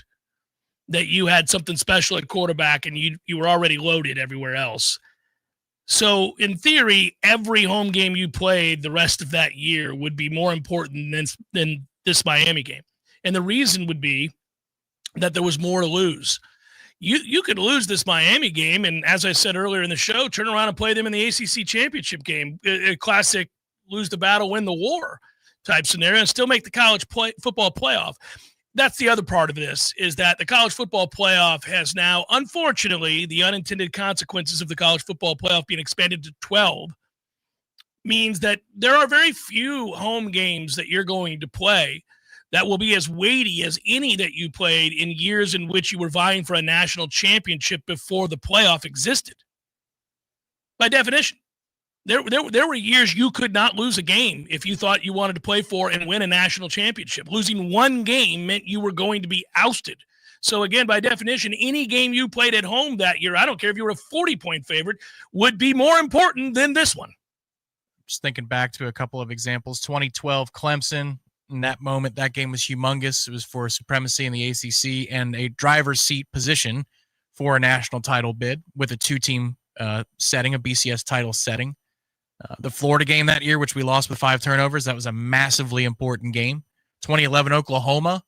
that you had something special at quarterback and you were already loaded everywhere else. So in theory, every home game you played the rest of that year would be more important than this Miami game. And the reason would be that there was more to lose. You could lose this Miami game, and as I said earlier in the show, turn around and play them in the ACC championship game, a classic lose the battle, win the war type scenario, and still make the college football playoff. That's the other part of this, is that the college football playoff has now, unfortunately, the unintended consequences of the college football playoff being expanded to 12 means that there are very few home games that you're going to play that will be as weighty as any that you played in years in which you were vying for a national championship before the playoff existed. By definition, there were years you could not lose a game if you thought you wanted to play for and win a national championship. Losing one game meant you were going to be ousted. So again, by definition, any game you played at home that year, I don't care if you were a 40-point favorite, would be more important than this one. Just thinking back to a couple of examples. 2012 Clemson, in that moment, that game was humongous. It was for supremacy in the ACC and a driver's seat position for a national title bid with a two-team setting, a BCS title setting. The Florida game that year, which we lost with 5 turnovers, that was a massively important game. 2011 Oklahoma,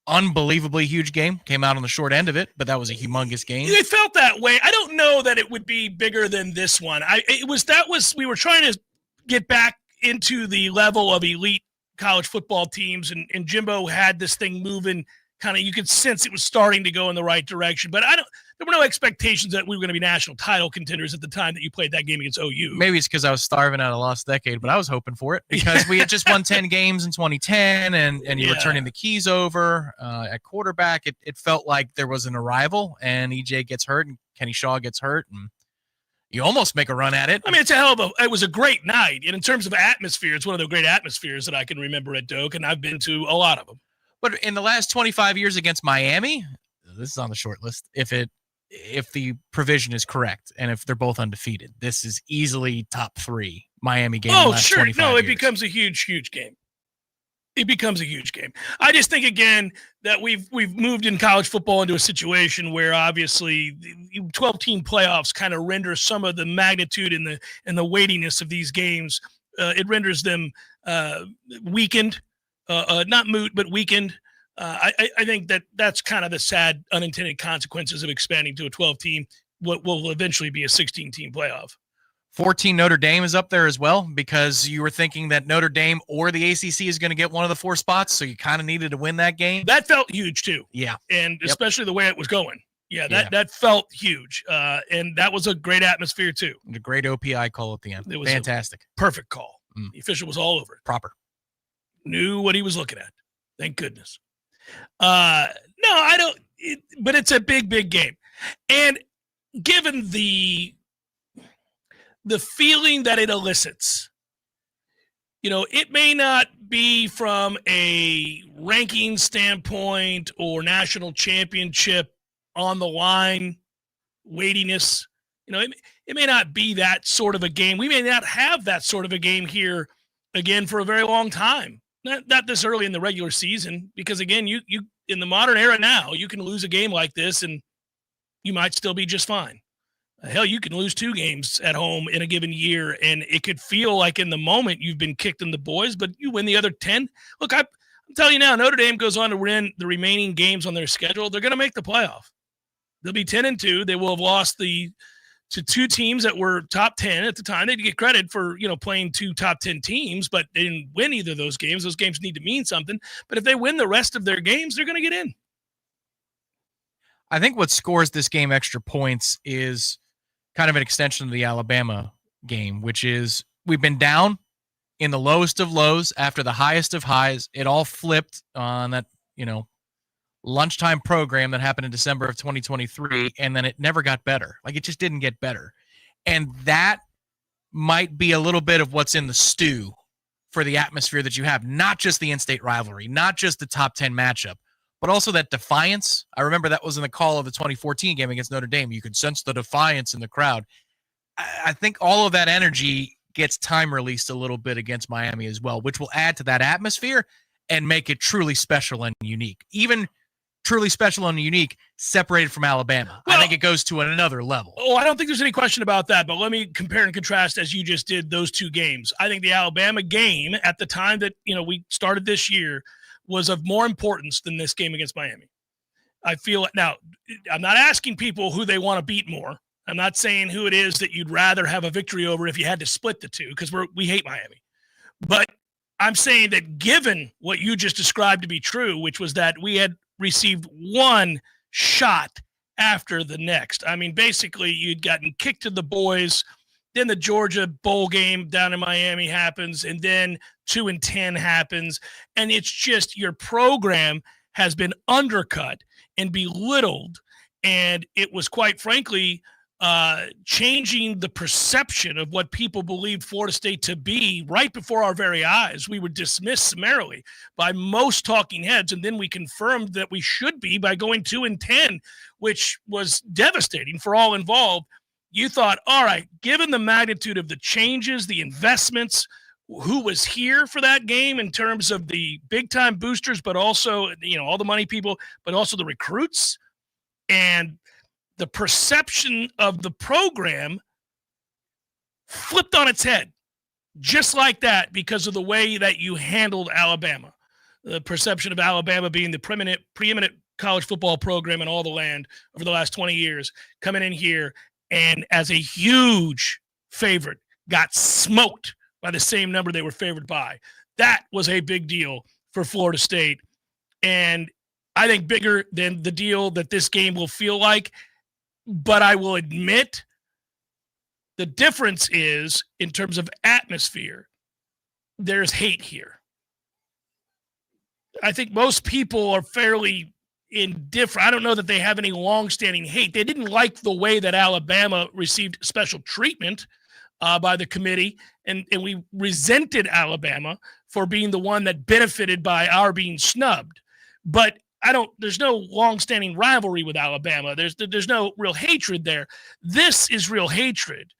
unbelievably huge game. Came out on the short end of it, but that was a humongous game. It felt that way. I don't know that it would be bigger than this one. We were trying to get back into the level of elite college football teams, and Jimbo had this thing moving. Kind of, you could sense it was starting to go in the right direction, but there were no expectations that we were going to be national title contenders at the time that you played that game against OU. Maybe it's because I was starving out of Lost Decade, but I was hoping for it because we had just won 10 games in 2010, and you were turning the keys over at quarterback. It felt like there was an arrival, and EJ gets hurt, and Kenny Shaw gets hurt, and you almost make a run at it. I mean, it was a great night, and in terms of atmosphere, it's one of the great atmospheres that I can remember at Doak, and I've been to a lot of them. But in the last 25 years against Miami, this is on the short list. If the provision is correct and if they're both undefeated, this is easily top 3 Miami game. Oh, in the last sure. 25 No, it years. becomes a huge game. It becomes a huge game. I just think, again, that we've moved in college football into a situation where obviously the 12-team playoffs kind of render some of the magnitude and the weightiness of these games. It renders them weakened. Not moot, but weakened. I think that's kind of the sad unintended consequences of expanding to a 12-team, what will eventually be a 16-team playoff. 14 Notre Dame is up there as well because you were thinking that Notre Dame or the ACC is going to get one of the 4 spots, so you kind of needed to win that game. That felt huge too. Yeah. And especially the way it was going. Yeah, that felt huge. And that was a great atmosphere too. And a great OPI call at the end. It was fantastic. Perfect call. The official was all over it. Proper. Knew what he was looking at. Thank goodness. No, I don't. But it's a big game, and given the feeling that it elicits, it may not be from a ranking standpoint or national championship on the line weightiness. It may not be that sort of a game. We may not have that sort of a game here again for a very long time. Not this early in the regular season, because again, you in the modern era now, you can lose a game like this and you might still be just fine. Hell, you can lose 2 games at home in a given year, and it could feel like in the moment you've been kicked in the boys, but you win the other 10. Look, I'm telling you now, Notre Dame goes on to win the remaining games on their schedule. They're going to make the playoff. They'll be 10-2. They will have lost to 2 teams that were top 10 at the time. They'd get credit for, playing 2 top 10 teams, but they didn't win either of those games. Those games need to mean something. But if they win the rest of their games, they're going to get in. I think what scores this game extra points is kind of an extension of the Alabama game, which is we've been down in the lowest of lows after the highest of highs. It all flipped on that, lunchtime program that happened in December of 2023, and then it never got better. Like, it just didn't get better. And that might be a little bit of what's in the stew for the atmosphere that you have, not just the in-state rivalry, not just the top 10 matchup, but also that defiance. I remember that was in the call of the 2014 game against Notre Dame. You could sense the defiance in the crowd. I think all of that energy gets time released a little bit against Miami as well, which will add to that atmosphere and make it truly special and unique. Even truly special and unique separated from Alabama. Well, I think it goes to another level. Oh, I don't think there's any question about that, but let me compare and contrast as you just did those 2 games. I think the Alabama game at the time that, we started this year was of more importance than this game against Miami. I feel it. Now, I'm not asking people who they want to beat more. I'm not saying who it is that you'd rather have a victory over if you had to split the 2, because we hate Miami. But I'm saying that given what you just described to be true, which was that we had received 1 shot after the next. I mean, basically, you'd gotten kicked to the boys, then the Georgia bowl game down in Miami happens, and then 2-10 happens, and it's just your program has been undercut and belittled, and it was, quite frankly, changing the perception of what people believed Florida State to be right before our very eyes. We were dismissed summarily by most talking heads, and then we confirmed that we should be by going 2-10, which was devastating for all involved. You thought, all right, given the magnitude of the changes, the investments, who was here for that game in terms of the big-time boosters, but also, all the money people, but also the recruits, and the perception of the program flipped on its head just like that because of the way that you handled Alabama. The perception of Alabama being the preeminent college football program in all the land over the last 20 years, coming in here and as a huge favorite got smoked by the same number they were favored by. That was a big deal for Florida State. And I think bigger than the deal that this game will feel like. But I will admit the difference is in terms of atmosphere, there's hate here. I think most people are fairly indifferent. I don't know that they have any longstanding hate. They didn't like the way that Alabama received special treatment by the committee, and we resented Alabama for being the one that benefited by our being snubbed. But there's no longstanding rivalry with Alabama. There's no real hatred there. This is real hatred.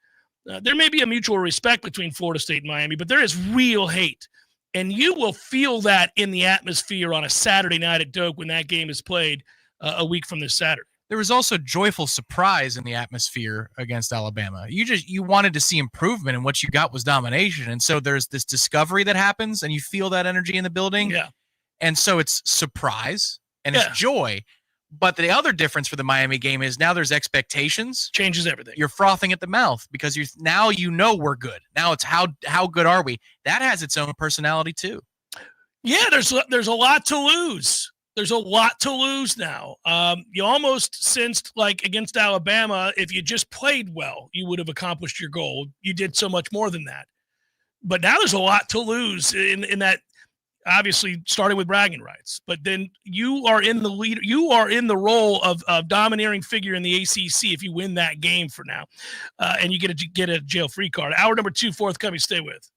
There may be a mutual respect between Florida State and Miami, but there is real hate. And you will feel that in the atmosphere on a Saturday night at Doak when that game is played a week from this Saturday. There was also joyful surprise in the atmosphere against Alabama. You wanted to see improvement, and what you got was domination. And so there's this discovery that happens, and you feel that energy in the building. Yeah. And so it's surprise and it's joy. But the other difference for the Miami game is now there's expectations. Changes everything. You're frothing at the mouth because now you know we're good. Now it's how good are we? That has its own personality too. Yeah, there's a lot to lose. There's a lot to lose now. You almost sensed like against Alabama, if you just played well, you would have accomplished your goal. You did so much more than that. But now there's a lot to lose in that. Obviously starting with bragging rights, but then you are in the lead. You are in the role of domineering figure in the ACC if you win that game for now, and you get a jail-free card. Hour number 2 forthcoming. Stay with.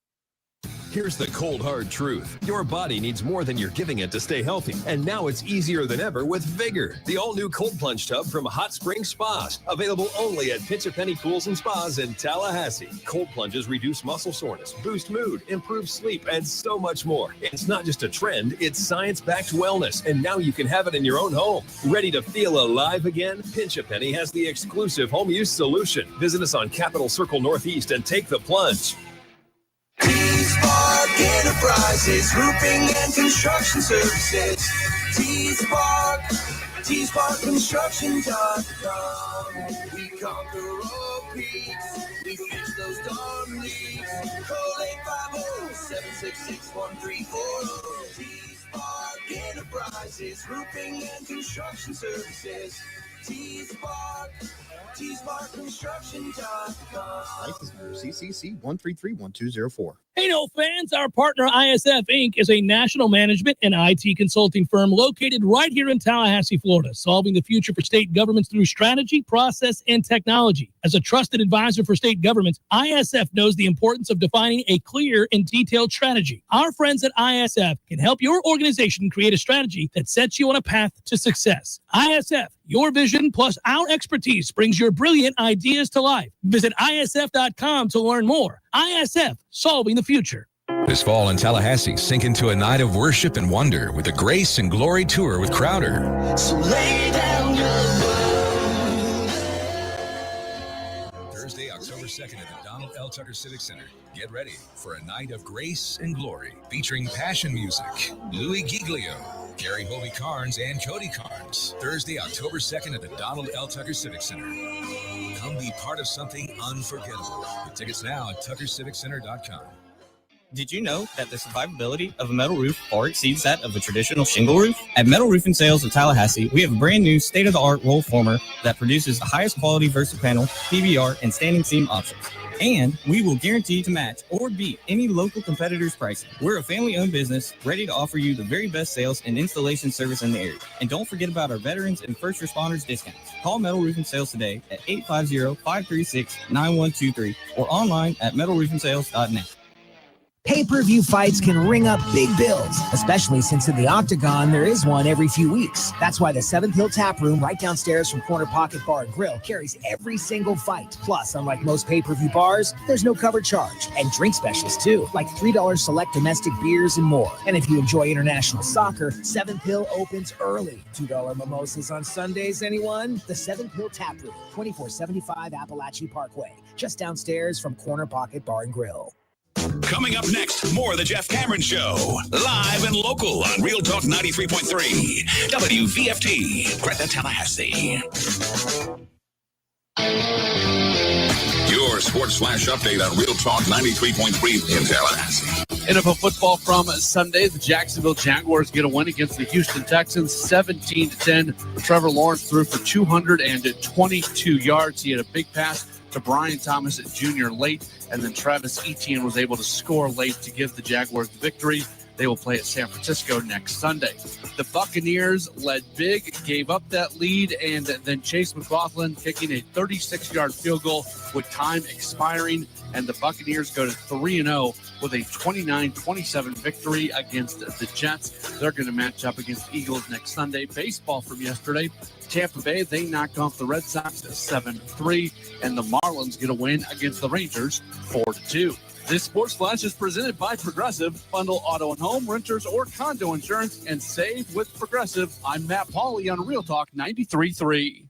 Here's the cold, hard truth. Your body needs more than you're giving it to stay healthy. And now it's easier than ever with Vigor, the all-new cold plunge tub from Hot Spring Spas. Available only at Pinch A Penny Pools and Spas in Tallahassee. Cold plunges reduce muscle soreness, boost mood, improve sleep, and so much more. It's not just a trend, it's science-backed wellness. And now you can have it in your own home. Ready to feel alive again? Pinch A Penny has the exclusive home use solution. Visit us on Capitol Circle Northeast and take the plunge. T-Spark Enterprises, roofing and construction services. T-Spark Construction.com. We conquer all peaks. We fix those darn leaks. Call 850-766-1340. T-Spark Enterprises, roofing and construction services. T-Spark Construction.com. License number CCC 1331204. Hey, no fans, our partner ISF Inc. is a national management and IT consulting firm located right here in Tallahassee, Florida, solving the future for state governments through strategy, process, and technology. As a trusted advisor for state governments, ISF knows the importance of defining a clear and detailed strategy. Our friends at ISF can help your organization create a strategy that sets you on a path to success. ISF, your vision plus our expertise brings your brilliant ideas to life. Visit ISF.com to learn more. ISF, solving the future. This fall in Tallahassee, sink into a night of worship and wonder with the Grace and Glory Tour with Crowder. So lay down your Thursday, October 2nd at the Donald L. Tucker Civic Center. Get ready for a night of grace and glory featuring passion music, Louis Giglio, Gary Hobie Carnes, and Cody Carnes. Thursday, October 2nd at the Donald L. Tucker Civic Center. Come be part of something unforgettable. With tickets now at tuckerciviccenter.com. Did you know that the survivability of a metal roof far exceeds that of a traditional shingle roof? At Metal Roofing Sales of Tallahassee, we have a brand new state-of-the-art roll former that produces the highest quality VersaPanel, PVR, and standing seam options. And we will guarantee to match or beat any local competitor's pricing. We're a family-owned business ready to offer you the very best sales and installation service in the area. And don't forget about our veterans and first responders discounts. Call Metal Roofing Sales today at 850-536-9123 or online at metalroofingsales.net. Pay-per-view fights can ring up big bills, especially since in the Octagon there is one every few weeks. That's why the Seventh Hill Tap Room right downstairs from Corner Pocket Bar and Grill carries every single fight. Plus, unlike most pay-per-view bars, there's no cover charge. And drink specials too, like $3 select domestic beers and more. And if you enjoy international soccer, Seventh Hill opens early. $2 mimosas on Sundays, anyone? The Seventh Hill Tap Room, 2475 Appalachia Parkway, just downstairs from Corner Pocket Bar and Grill. Coming up next, more of the Jeff Cameron Show. Live and local on Real Talk 93.3. WVFT, Gretna, Tallahassee. your Sports Flash update on Real Talk 93.3 in Tallahassee. NFL football from Sunday. The Jacksonville Jaguars get a win against the Houston Texans, 17-10. Trevor Lawrence threw for 222 yards. He had a big pass to Brian Thomas Jr. late, and then Travis Etienne was able to score late to give the Jaguars the victory. They will play at San Francisco next Sunday. The Buccaneers led big, gave up that lead, and then Chase McLaughlin kicking a 36-yard field goal with time expiring, and the Buccaneers go to 3-0 with a 29-27 victory against the Jets. They're going to match up against the Eagles next Sunday. Baseball from yesterday, Tampa Bay, they knocked off the Red Sox 7-3, and the Marlins get a win against the Rangers 4-2. This Sports Flash is presented by Progressive. Bundle auto and home, renters, or condo insurance and save with Progressive. I'm Matt Pauley on Real Talk 93.3.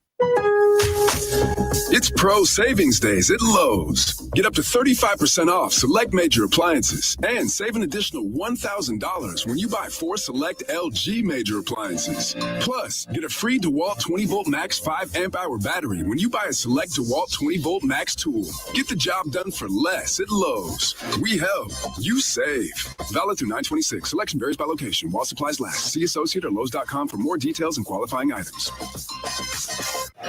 It's Pro Savings Days at Lowe's. Get up to 35% off select major appliances and save an additional $1,000 when you buy 4 select LG major appliances. Plus, get a free DeWalt 20-volt max 5 amp hour battery when you buy a select DeWalt 20-volt max tool. Get the job done for less at Lowe's. We help, you save. Valid through 9/26. Selection varies by location while supplies last. See associate or Lowe's.com for more details and qualifying items.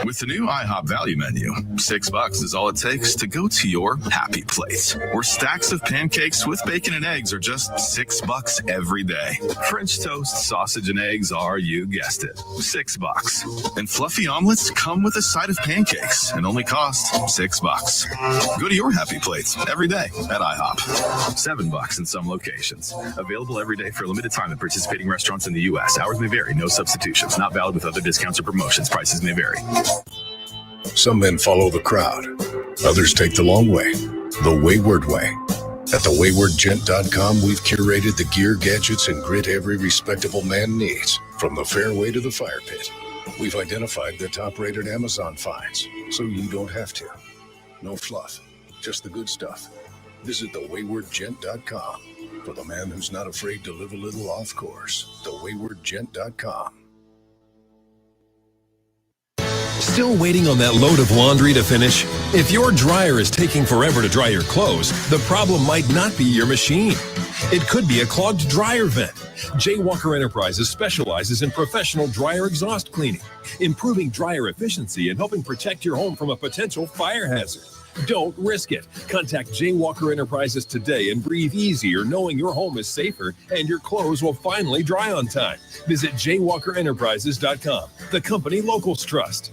With the new IHOP value menu, $6 is all it takes to go to your happy place, where stacks of pancakes with bacon and eggs are just $6 every day. French toast, sausage, and eggs are, you guessed it, $6. And fluffy omelets come with a side of pancakes and only cost $6. Go to your happy place every day at IHOP. $7 in some locations. Available every day for a limited time at participating restaurants in the U.S. Hours may vary. No substitutions. Not valid with other discounts or promotions. Prices may vary. Some men follow the crowd. Others take the long way, the wayward way. At thewaywardgent.com, we've curated the gear, gadgets, and grit every respectable man needs, from the fairway to the fire pit. We've identified the top-rated Amazon finds, so you don't have to. No fluff, just the good stuff. Visit thewaywardgent.com for the man who's not afraid to live a little off course. Thewaywardgent.com. Still waiting on that load of laundry to finish? If your dryer is taking forever to dry your clothes, the problem might not be your machine. It could be a clogged dryer vent. J. Walker Enterprises specializes in professional dryer exhaust cleaning, improving dryer efficiency and helping protect your home from a potential fire hazard. Don't risk it. Contact J. Walker Enterprises today and breathe easier knowing your home is safer and your clothes will finally dry on time. Visit jwalkerenterprises.com, the company locals trust.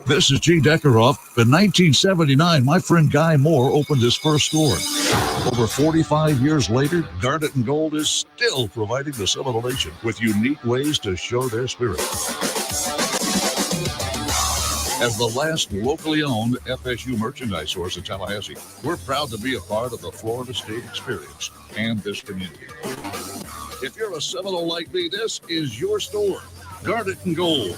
This is G. Deckeroff. In 1979, my friend Guy Moore opened his first store. Over 45 years later, Garnet and Gold is still providing the Seminole Nation with unique ways to show their spirit. As the last locally owned FSU merchandise source in Tallahassee, we're proud to be a part of the Florida State experience and this community. If you're a Seminole like me, this is your store. Garnet and Gold.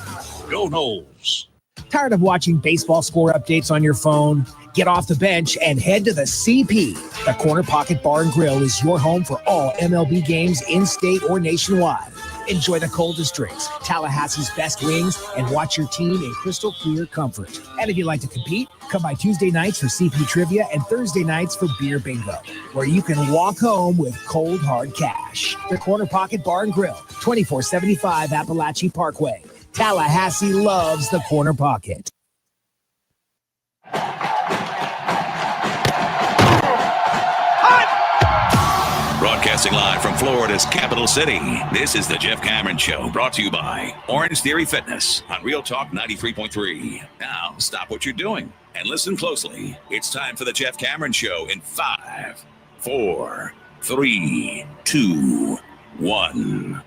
Go Noles. Tired of watching baseball score updates on your phone? Get off the bench and head to the CP. The Corner Pocket Bar and Grill is your home for all MLB games in-state or nationwide. Enjoy the coldest drinks, Tallahassee's best wings, and watch your team in crystal clear comfort. And if you'd like to compete, come by Tuesday nights for CP Trivia and Thursday nights for Beer Bingo, where you can walk home with cold, hard cash. The Corner Pocket Bar and Grill, 2475 Appalachie Parkway. Tallahassee loves the Corner Pocket. Broadcasting live from Florida's capital city, this is the Jeff Cameron Show, brought to you by Orange Theory Fitness on Real Talk 93.3. Now, stop what you're doing and listen closely. It's time for the Jeff Cameron Show in 5, 4, 3, 2, 1.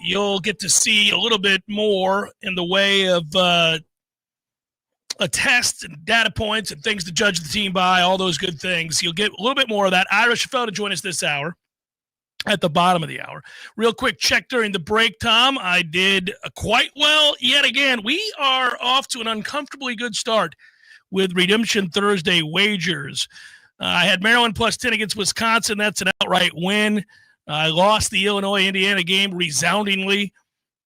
you'll get to see a little bit more in the way of a test and data points and things to judge the team by, all those good things. You'll get a little bit more of that. Ira Schafel to join us this hour at the bottom of the hour. Real quick check during the break, Tom. I did quite well yet again. We are off to an uncomfortably good start with Redemption Thursday wagers. I had Maryland plus 10 against Wisconsin. That's an outright win. I lost the Illinois-Indiana game resoundingly.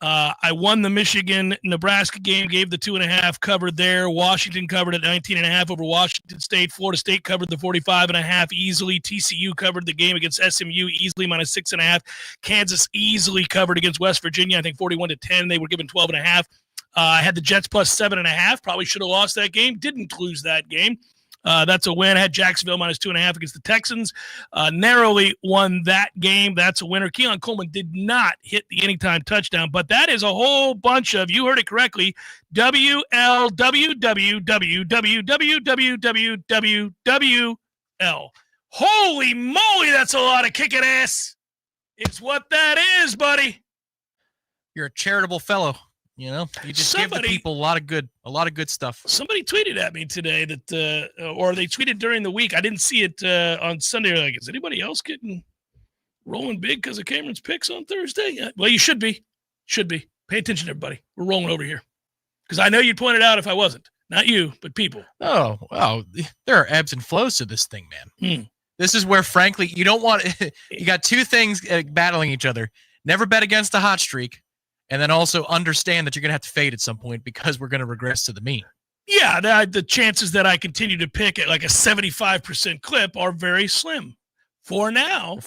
I won the Michigan-Nebraska game, gave the 2.5, covered there. Washington covered at 19.5 over Washington State. Florida State covered the 45.5 easily. TCU covered the game against SMU easily, minus 6.5. Kansas easily covered against West Virginia, I think 41-10. They were given 12.5. I had the Jets plus 7.5. Probably should have lost that game. Didn't lose that game. That's a win. I had Jacksonville minus 2.5 against the Texans. Narrowly won that game. That's a winner. Keon Coleman did not hit the anytime touchdown, but that is a whole bunch of, you heard it correctly, WLWWWWWWWWL. Holy moly, that's a lot of kicking ass. It's what that is, buddy. You're a charitable fellow. You know, you just give the people a lot of good stuff. Somebody tweeted at me today that, or they tweeted during the week. I didn't see it on Sunday. Like, is anybody else getting rolling big because of Cameron's picks on Thursday? Well, you should be. Should be. Pay attention, everybody. We're rolling over here because I know you'd point it out if I wasn't. Not you, but people. Oh, wow. There are ebbs and flows to this thing, man. This is where, frankly, you don't want. You got two things battling each other. Never bet against a hot streak. And then also understand that you're going to have to fade at some point because we're going to regress to the mean. Yeah, the chances that I continue to pick at like a 75% clip are very slim. For now,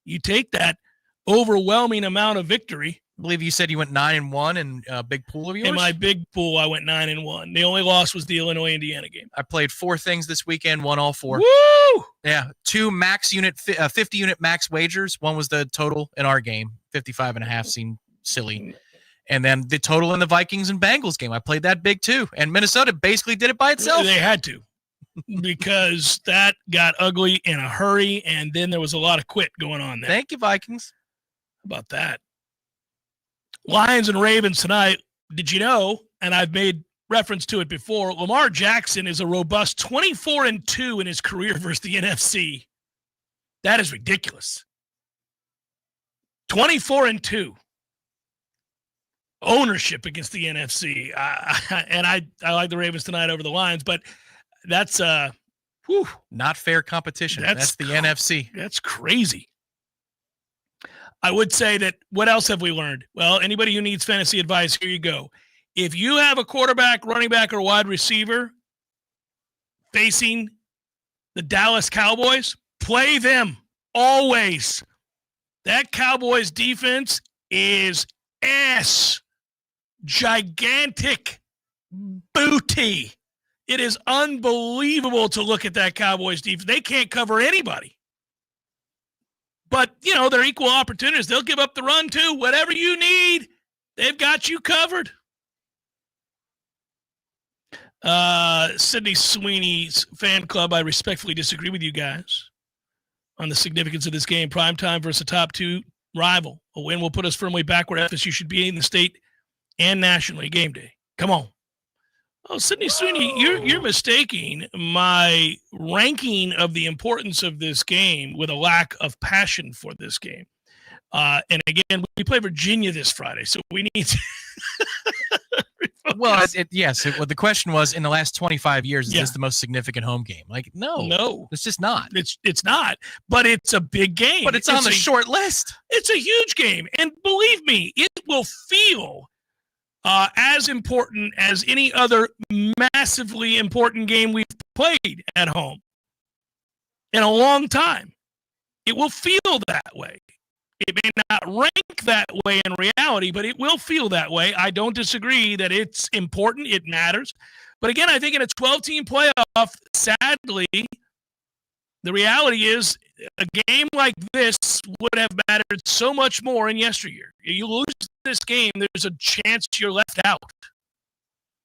you take that overwhelming amount of victory. I believe you said you went 9-1 in a big pool of yours? In my big pool, I went 9-1. The only loss was the Illinois-Indiana game. I played 4 things this weekend, won all 4. Woo! Yeah, 2 max unit, 50-unit max wagers. One was the total in our game. 55.5 seemed silly. And then the total in the Vikings and Bengals game. I played that big too. And Minnesota basically did it by itself. They had to because that got ugly in a hurry, and then there was a lot of quit going on there. Thank you, Vikings. How about that? Lions and Ravens tonight. Did you know, and I've made reference to it before, Lamar Jackson is a robust 24-2 in his career versus the NFC. That is ridiculous. 24-2. Ownership against the NFC. And I like the Ravens tonight over the Lions, but that's not fair competition. That's the NFC. That's crazy. I would say that what else have we learned? Well, anybody who needs fantasy advice, here you go. If you have a quarterback, running back, or wide receiver facing the Dallas Cowboys, play them always. That Cowboys defense is gigantic booty. It is unbelievable to look at that Cowboys defense. They can't cover anybody. But, you know, they're equal opportunities. They'll give up the run, too. Whatever you need, they've got you covered. Sydney Sweeney's fan club, I respectfully disagree with you guys on the significance of this game. Primetime versus a top 2 rival. A win will put us firmly back where FSU should be in the state and nationally. Game day. Come on. Oh, Sydney Sweeney, you're mistaking my ranking of the importance of this game with a lack of passion for this game. And again, we play Virginia this Friday, so we need to. Well, yes. The question was, in the last 25 years, is this the most significant home game? Like, no, it's just not. It's not. But it's a big game. But it's on the short list. It's a huge game, and believe me, it will feel as important as any other massively important game we've played at home in a long time. It will feel that way. It may not rank that way in reality, but it will feel that way. I don't disagree that it's important. It matters. But again, I think in a 12-team playoff, sadly, the reality is a game like this would have mattered so much more in yesteryear. You lose this game, there's a chance you're left out.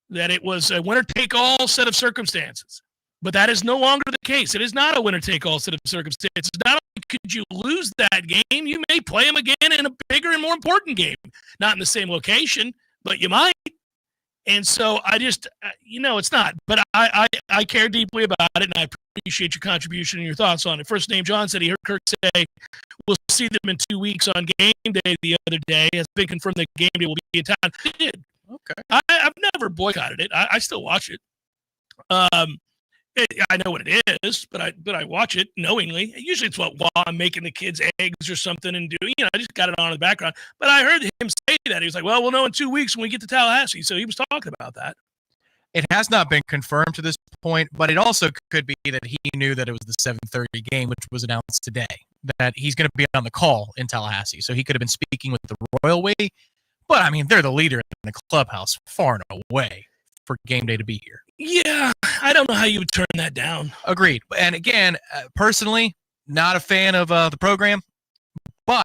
That it was a winner-take-all set of circumstances. But that is no longer the case. It is not a winner-take-all set of circumstances. Not only could you lose that game, you may play them again in a bigger and more important game. Not in the same location, but you might. And so I just, it's not. But I care deeply about it, and I appreciate your contribution and your thoughts on it. First name John said he heard Kirk say, we'll see them in 2 weeks on game day the other day. Has been confirmed that game day will be in town. It did. Okay. I've never boycotted it. I still watch it. I know what it is, but I watch it knowingly. Usually it's while I'm making the kids eggs or something and doing, I just got it on in the background. But I heard him say that. He was like, well, we'll know in 2 weeks when we get to Tallahassee. So he was talking about that. It has not been confirmed to this point, but it also could be that he knew that it was the 7:30 game, which was announced today, that he's going to be on the call in Tallahassee. So he could have been speaking with the Royal Way. But, I mean, they're the leader in the clubhouse far and away for game day to be here. Yeah, I don't know how you would turn that down. Agreed. And again, personally, not a fan of the program, but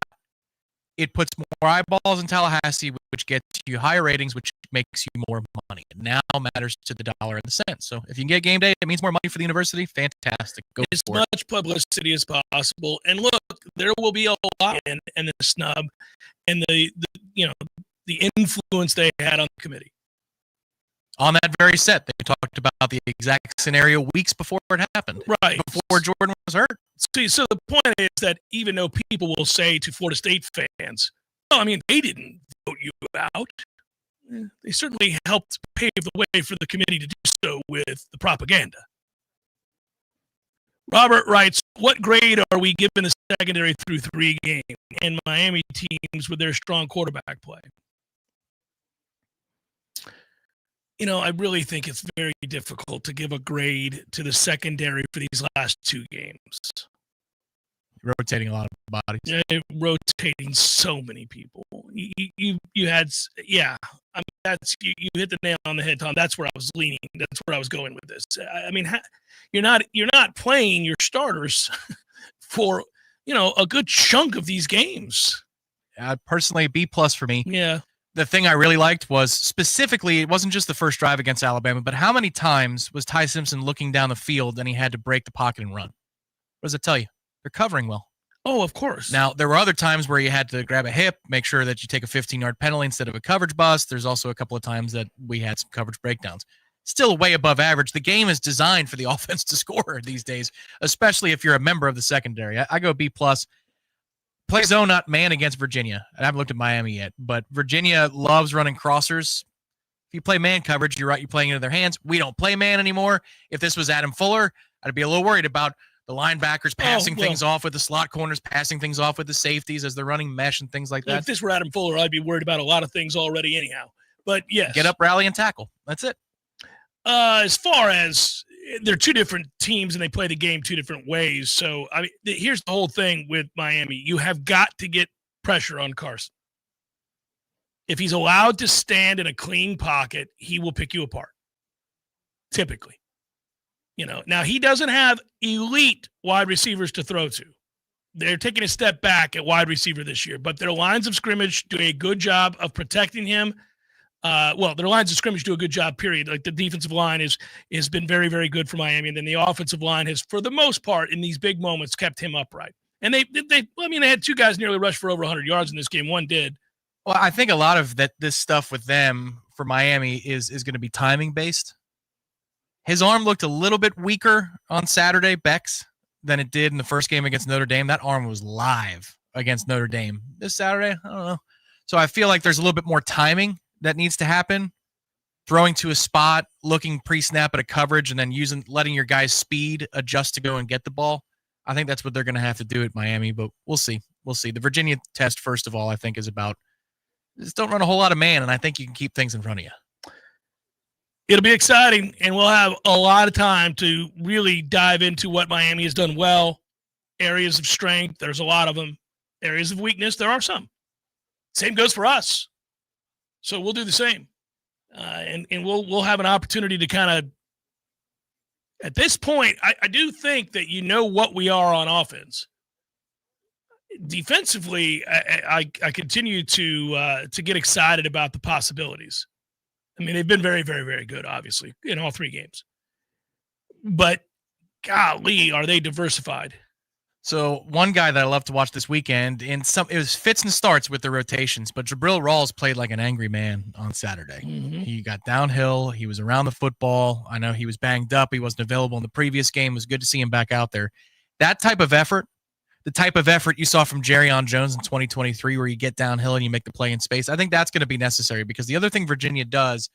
it puts more eyeballs in Tallahassee, which gets you higher ratings, which makes you more money. It now matters to the dollar and the cent. So if you can get game day, it means more money for the university. Fantastic. Go as for it. much publicity as possible. And look, there will be a lot and the snub and the influence they had on the committee. On that very set, they talked about the exact scenario weeks before it happened. Right. Before Jordan was hurt. See, so the point is that even though people will say to Florida State fans, well, I mean, they didn't vote you out. They certainly helped pave the way for the committee to do so with the propaganda. Robert writes, what grade are we giving the secondary through 3 games and Miami teams with their strong quarterback play? I really think it's very difficult to give a grade to the secondary for these last 2 games. Rotating a lot of bodies. Yeah, rotating so many people. You had, yeah. I mean, that's you hit the nail on the head, Tom. That's where I was leaning. That's where I was going with this. I mean, you're not playing your starters for a good chunk of these games. Personally, B+ for me. Yeah. The thing I really liked was specifically, it wasn't just the first drive against Alabama, but how many times was Ty Simpson looking down the field and he had to break the pocket and run? What does it tell you? They're covering well. Oh, of course. Now, there were other times where you had to grab a hip, make sure that you take a 15-yard penalty instead of a coverage bust. There's also a couple of times that we had some coverage breakdowns. Still way above average. The game is designed for the offense to score these days, especially if you're a member of the secondary. I go B+. Play zone, not man against Virginia. I haven't looked at Miami yet, but Virginia loves running crossers. If you play man coverage, you're right, you're playing into their hands. We don't play man anymore. If this was Adam Fuller, I'd be a little worried about the linebackers passing things off with the slot corners, passing things off with the safeties as they're running mesh and things like that. If this were Adam Fuller, I'd be worried about a lot of things already anyhow. But yes. Get up, rally, and tackle. That's it. As far as they're 2 different teams and they play the game 2 different ways. So, I mean, here's the whole thing with Miami. You have got to get pressure on Carson. If he's allowed to stand in a clean pocket, he will pick you apart. Typically. Now he doesn't have elite wide receivers to throw to. They're taking a step back at wide receiver this year, but their lines of scrimmage do a good job of protecting him. Their lines of scrimmage do a good job, period. Like the defensive line has been very, very good for Miami. And then the offensive line has, for the most part, in these big moments, kept him upright. And they had 2 guys nearly rush for over 100 yards in this game. One did. Well, I think a lot of this stuff with them for Miami is going to be timing based. His arm looked a little bit weaker on Saturday, Beck's, than it did in the first game against Notre Dame. That arm was live against Notre Dame. This Saturday, I don't know. So I feel like there's a little bit more timing that needs to happen. Throwing to a spot, looking pre-snap at a coverage, and then letting your guys' speed adjust to go and get the ball. I think that's what they're going to have to do at Miami, but we'll see. We'll see. The Virginia test, first of all, I think is about just don't run a whole lot of man, and I think you can keep things in front of you. It'll be exciting, and we'll have a lot of time to really dive into what Miami has done well, areas of strength. There's a lot of them. Areas of weakness, there are some. Same goes for us. So we'll do the same. And we'll have an opportunity to kind of, at this point, I do think that what we are on offense. Defensively, I continue to get excited about the possibilities. I mean, they've been very, very, very good, obviously, in all 3 games. But golly, are they diversified? So one guy that I love to watch this weekend, it was fits and starts with the rotations, but Jabril Rawls played like an angry man on Saturday. He got downhill. He was around the football. I know he was banged up. He wasn't available in the previous game. It was good to see him back out there. That type of effort, the type of effort you saw from Jerrion Jones in 2023, where you get downhill and you make the play in space, I think that's going to be necessary, because the other thing Virginia does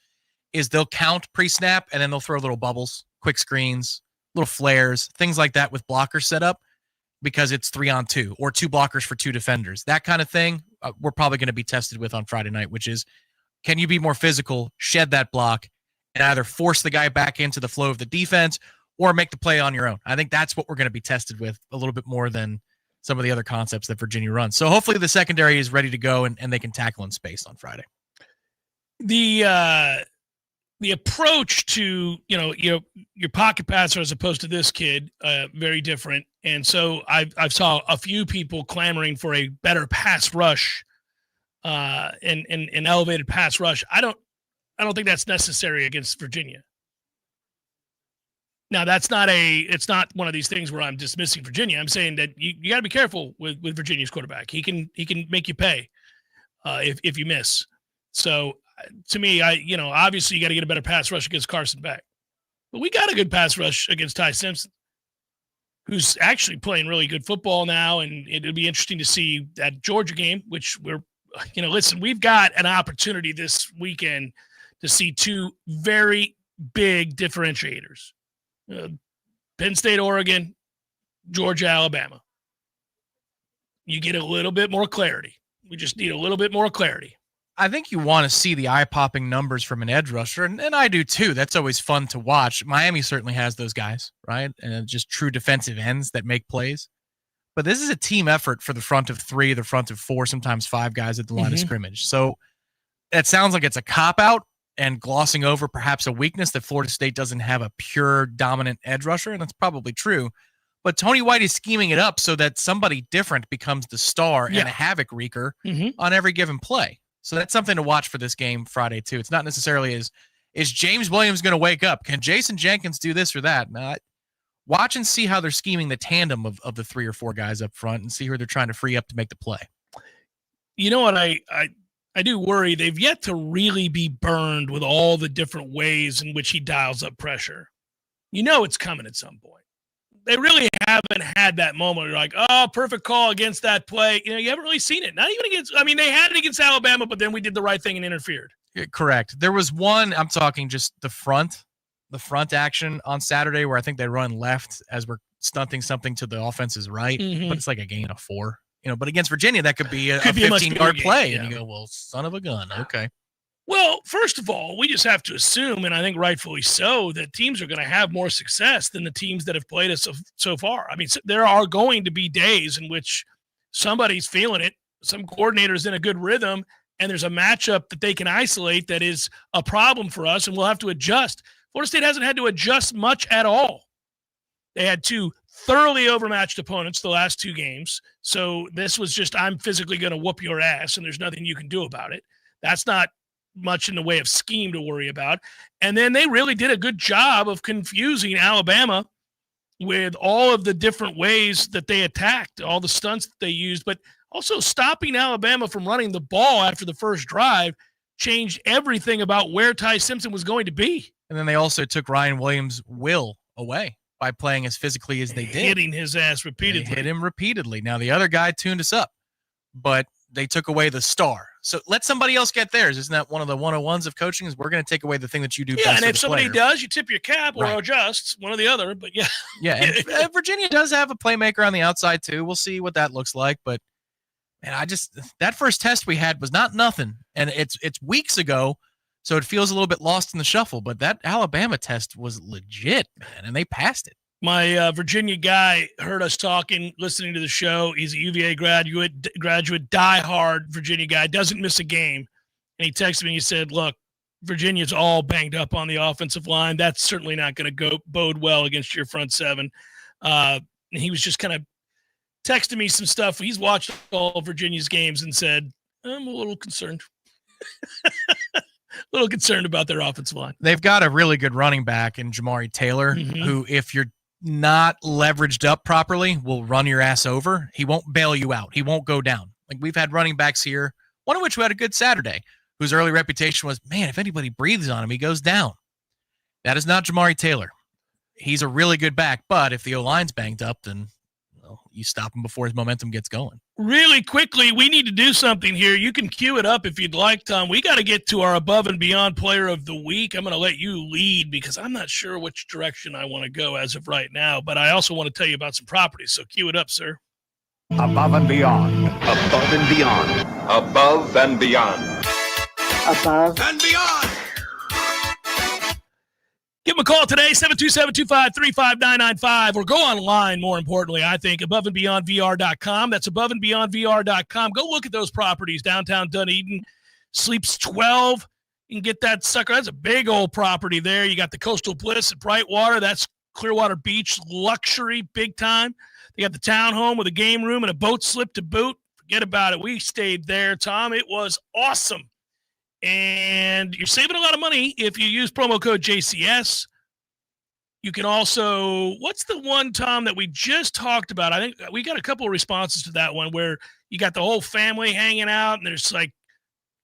is they'll count pre-snap and then they'll throw little bubbles, quick screens, little flares, things like that with blockers set up, because it's 3-on-2 or 2 blockers for 2 defenders. That kind of thing we're probably going to be tested with on Friday night, which is, can you be more physical, shed that block, and either force the guy back into the flow of the defense or make the play on your own? I think that's what we're going to be tested with a little bit more than some of the other concepts that Virginia runs. So hopefully the secondary is ready to go and they can tackle in space on Friday. The approach to, your pocket passer as opposed to this kid, very different. And so I've saw a few people clamoring for a better pass rush, and an elevated pass rush. I don't think that's necessary against Virginia. Now, it's not one of these things where I'm dismissing Virginia. I'm saying that you got to be careful with Virginia's quarterback. He can make you pay if you miss. So to me, obviously you got to get a better pass rush against Carson Beck, but we got a good pass rush against Ty Simpson, who's actually playing really good football now. And it'll be interesting to see that Georgia game, which listen, we've got an opportunity this weekend to see 2 very big differentiators. Penn State, Oregon, Georgia, Alabama. You get a little bit more clarity. We just need a little bit more clarity. I think you want to see the eye-popping numbers from an edge rusher, and I do too. That's always fun to watch. Miami certainly has those guys, right? And just true defensive ends that make plays. But this is a team effort for the front of 3, the front of 4, sometimes 5 guys at the line of scrimmage. So it sounds like it's a cop-out and glossing over perhaps a weakness that Florida State doesn't have a pure dominant edge rusher, and that's probably true. But Tony White is scheming it up so that somebody different becomes the star and a havoc wreaker on every given play. So that's something to watch for this game Friday, too. It's not necessarily is James Williams going to wake up? Can Jason Jenkins do this or that? No, watch and see how they're scheming the tandem of the 3 or 4 guys up front and see who they're trying to free up to make the play. You know what? I do worry they've yet to really be burned with all the different ways in which he dials up pressure. It's coming at some point. They really haven't had that moment where you're like, oh, perfect call against that play. You haven't really seen it. Not even against, they had it against Alabama, but then we did the right thing and interfered. Yeah, correct. There was one, I'm talking just the front action on Saturday where I think they run left as we're stunting something to the offense's right, but it's like a gain of 4. But against Virginia, that could be a 15-yard play. And you go, well, son of a gun. Okay. Well, first of all, we just have to assume, and I think rightfully so, that teams are going to have more success than the teams that have played us so far. There are going to be days in which somebody's feeling it, some coordinator's in a good rhythm, and there's a matchup that they can isolate that is a problem for us, and we'll have to adjust. Florida State hasn't had to adjust much at all. They had 2 thoroughly overmatched opponents the last 2 games, so this was just, I'm physically going to whoop your ass, and there's nothing you can do about it. That's not much in the way of scheme to worry about. And then they really did a good job of confusing Alabama with all of the different ways that they attacked, all the stunts that they used, but also stopping Alabama from running the ball after the first drive changed everything about where Ty Simpson was going to be. And then they also took Ryan Williams' will away by playing as physically as they did. Hitting his ass repeatedly. They hit him repeatedly. Now, the other guy tuned us up, but they took away the star. So let somebody else get theirs. Isn't that one of the 101s of coaching is we're going to take away the thing that you do best? Yeah, and if somebody does, you tip your cap or adjust, one or the other, but yeah. Yeah, and Virginia does have a playmaker on the outside too. We'll see what that looks like, but man, that first test we had was not nothing, and it's weeks ago, so it feels a little bit lost in the shuffle, but that Alabama test was legit, man, and they passed it. My Virginia guy heard us talking, listening to the show. He's a UVA graduate, diehard Virginia guy, doesn't miss a game. And he texted me and he said, look, Virginia's all banged up on the offensive line. That's certainly not going to bode well against your front 7. And he was just kind of texting me some stuff. He's watched all of Virginia's games and said, I'm a little concerned. A little concerned about their offensive line. They've got a really good running back in Jamari Taylor, who if you're not leveraged up properly will run your ass over. He won't bail you out. He won't go down. Like we've had running backs here, one of which who had a good Saturday, whose early reputation was, man, if anybody breathes on him, he goes down. That is not Jamari Taylor. He's a really good back, but if the O-line's banged up, then you stop him before his momentum gets going. Really quickly, we need to do something here. You can cue it up if you'd like, Tom. We got to get to our Above and Beyond Player of the Week. I'm going to let you lead because I'm not sure which direction I want to go as of right now, but I also want to tell you about some properties, so cue it up, sir. Above and Beyond. Above and Beyond. Above and Beyond. Above and Beyond. Give them a call today, 727-253-5995, or go online, more importantly, I think, aboveandbeyondvr.com. That's aboveandbeyondvr.com. Go look at those properties, downtown Dunedin, Sleeps 12. You can get that sucker. That's a big old property there. You got the Coastal Bliss at Brightwater. That's Clearwater Beach luxury, big time. They got the townhome with a game room and a boat slip to boot. Forget about it. We stayed there, Tom. It was awesome. And you're saving a lot of money if you use promo code JCS. You can also, what's the one, Tom, that we just talked about? I think we got a couple of responses to that one where you got the whole family hanging out and there's like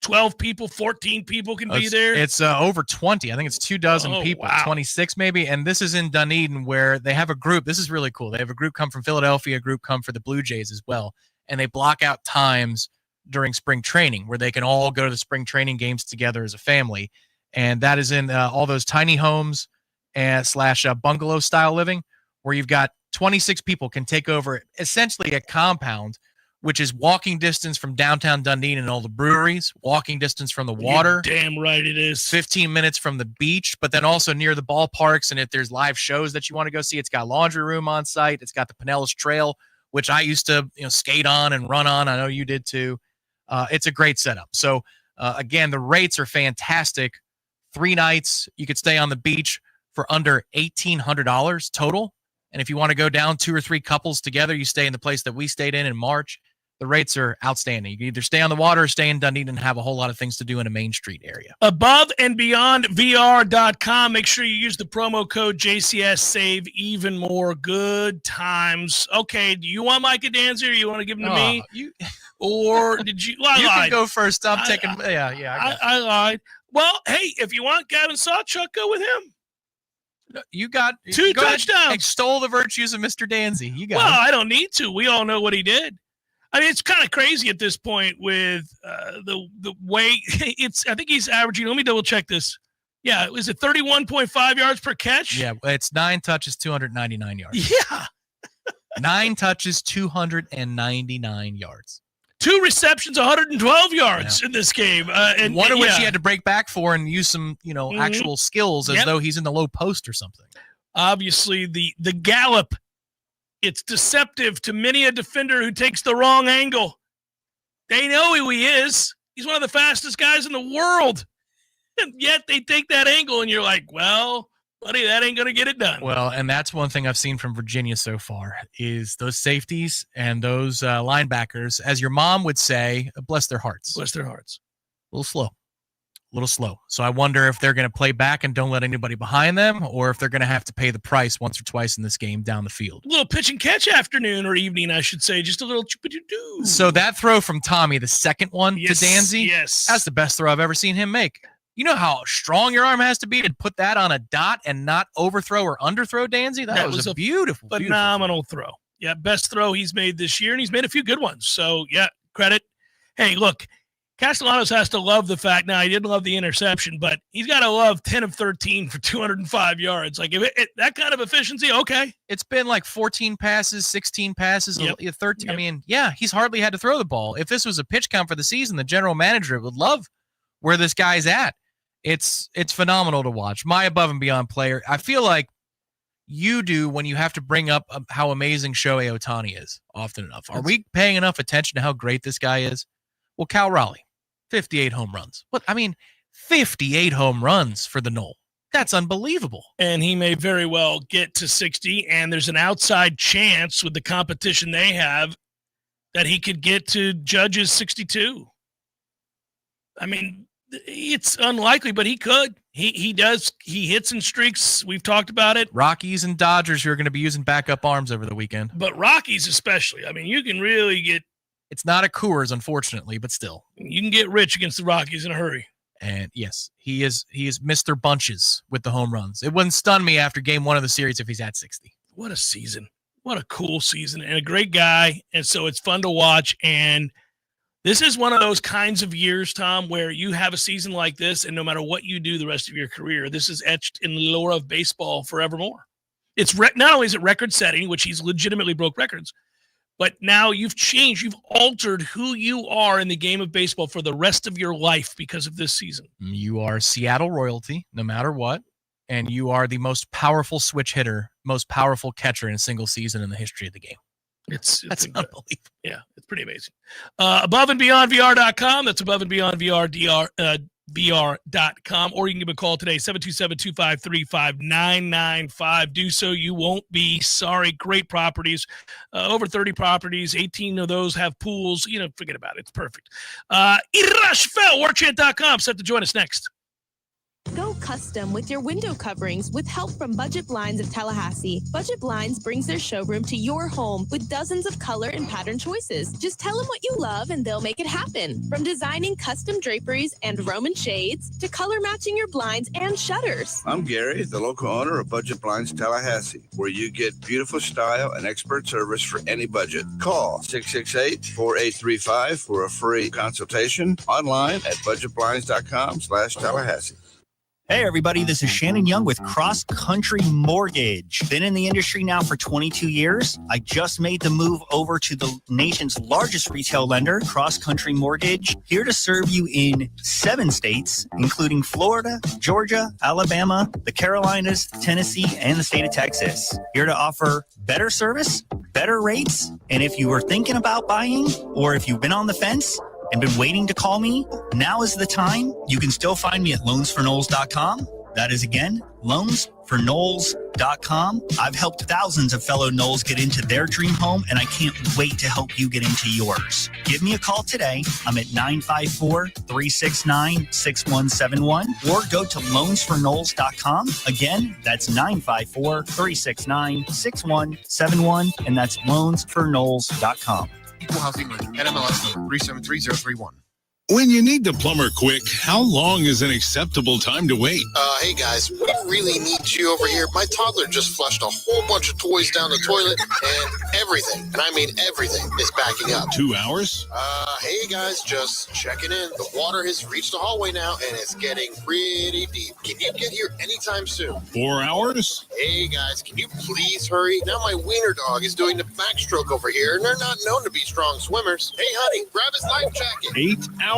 12 people, 14 people can be there. It's over 20. I think it's 24 people, wow. 26 maybe. And this is in Dunedin where they have a group. This is really cool. They have a group come from Philadelphia, a group come for the Blue Jays as well. And they block out times during spring training where they can all go to the spring training games together as a family. And that is in all those tiny homes and / bungalow style living where you've got 26 people can take over essentially a compound, which is walking distance from downtown Dunedin and all the breweries, walking distance from the water. You're damn right it is. 15 minutes from the beach, but then also near the ballparks. And if there's live shows that you want to go see, it's got laundry room on site. It's got the Pinellas Trail, which I used to skate on and run on. I know you did too. It's a great setup. So, again, the rates are fantastic. 3 nights, you could stay on the beach for under $1,800 total. And if you want to go down 2 or 3 couples together, you stay in the place that we stayed in March. The rates are outstanding. You can either stay on the water or stay in Dunedin and have a whole lot of things to do in a Main Street area. Aboveandbeyondvr.com. Make sure you use the promo code JCS. Save even more good times. Okay, do you want Micah Danzy or you want to give him to me? Or did you? Well, you can go first. I'm taking. I lied. Well, hey, if you want Gavin Sawchuk, go with him. You got 2 touchdowns. Extol the virtues of Mr. Danzy. You got. Well, I don't need to. We all know what he did. I mean, it's kind of crazy at this point with the way it's. I think he's averaging. Let me double check this. Yeah, is it 31.5 yards per catch? Yeah, it's 9 touches, 299 yards. Yeah, 9 touches, 299 yards. 2 receptions, 112 yards in this game, and one of which he had to break back for and use some, actual skills as though he's in the low post or something. Obviously, the gallop. It's deceptive to many a defender who takes the wrong angle. They know who he is. He's one of the fastest guys in the world. And yet they take that angle, and you're like, well, buddy, that ain't going to get it done. Well, and that's one thing I've seen from Virginia so far is those safeties and those linebackers, as your mom would say, bless their hearts. Bless their hearts. A little slow. So I wonder if they're going to play back and don't let anybody behind them, or if they're going to have to pay the price once or twice in this game down the field. A little pitch and catch afternoon or evening, I should say. Just a little choo-pa-doo-doo. So that throw from Tommy, the second one to Danzy, that's the best throw I've ever seen him make. You know how strong your arm has to be to put that on a dot and not overthrow or underthrow Danzy? That was a beautiful, phenomenal throw. Yeah, best throw he's made this year, and he's made a few good ones. So, yeah, credit. Hey, look, Castellanos has to love the fact. Now, he didn't love the interception, but he's got to love 10 of 13 for 205 yards. Like, if that kind of efficiency, okay. It's been like 14 passes, 16 passes, 13. Yep. I mean, yeah, he's hardly had to throw the ball. If this was a pitch count for the season, the general manager would love where this guy's at. It's phenomenal to watch. My above and beyond player. I feel like you do when you have to bring up how amazing Shohei Ohtani is often enough. Are we paying enough attention to how great this guy is? Well, Cal Raleigh, 58 home runs. 58 home runs for the Knoll. That's unbelievable. And he may very well get to 60, and there's an outside chance with the competition they have that he could get to Judge's 62. I mean, it's unlikely, but he could. He does. He hits in streaks. We've talked about it. Rockies and Dodgers who are going to be using backup arms over the weekend. But Rockies especially. I mean, you can really get. It's not a Coors, unfortunately, but still. You can get rich against the Rockies in a hurry. And yes, he is Mr. Bunches with the home runs. It wouldn't stun me after game 1 of the series if he's at 60. What a season. What a cool season. And a great guy. And so it's fun to watch. And this is one of those kinds of years, Tom, where you have a season like this, and no matter what you do the rest of your career, this is etched in the lore of baseball forevermore. It's not only is it record-setting, which he's legitimately broke records, but now you've changed. You've altered who you are in the game of baseball for the rest of your life because of this season. You are Seattle royalty, no matter what, and you are the most powerful switch hitter, most powerful catcher in a single season in the history of the game. That's unbelievable. Yeah, it's pretty amazing. AboveandBeyondVR.com. That's AboveandBeyondVR.com. Or you can give a call today, 727-253-5995. Do so. You won't be sorry. Great properties. Over 30 properties. 18 of those have pools. Forget about it. It's perfect. Irashfel, Warchant.com. Set to join us next. Go custom with your window coverings with help from Budget Blinds of Tallahassee. Budget Blinds brings their showroom to your home with dozens of color and pattern choices. Just tell them what you love and they'll make it happen. From designing custom draperies and Roman shades to color matching your blinds and shutters. I'm Gary, the local owner of Budget Blinds Tallahassee, where you get beautiful style and expert service for any budget. Call 668-4835 for a free consultation online at budgetblinds.com/Tallahassee. Hey everybody, this is Shannon Young with Cross Country Mortgage. Been in the industry now for 22 years. I just made the move over to the nation's largest retail lender, Cross Country Mortgage, here to serve you in 7 states, including Florida, Georgia, Alabama, the Carolinas, Tennessee, and the state of Texas. Here to offer better service, better rates, and if you were thinking about buying or if you've been on the fence and been waiting to call me, now is the time. You can still find me at loansforknowles.com. That is, again, loansforknowles.com. I've helped thousands of fellow Knowles get into their dream home, and I can't wait to help you get into yours. Give me a call today. I'm at 954-369-6171, or go to loansforknowles.com. Again, that's 954-369-6171, and that's loansforknowles.com. Equal housing lender. NMLS number 373031. When you need the plumber quick, how long is an acceptable time to wait? Hey guys, we really need you over here. My toddler just flushed a whole bunch of toys down the toilet and everything, and I mean everything, is backing up. 2 hours? Hey guys, just checking in. The water has reached the hallway now and it's getting pretty deep. Can you get here anytime soon? 4 hours? Hey guys, can you please hurry? Now my wiener dog is doing the backstroke over here and they're not known to be strong swimmers. Hey honey, grab his life jacket. 8 hours?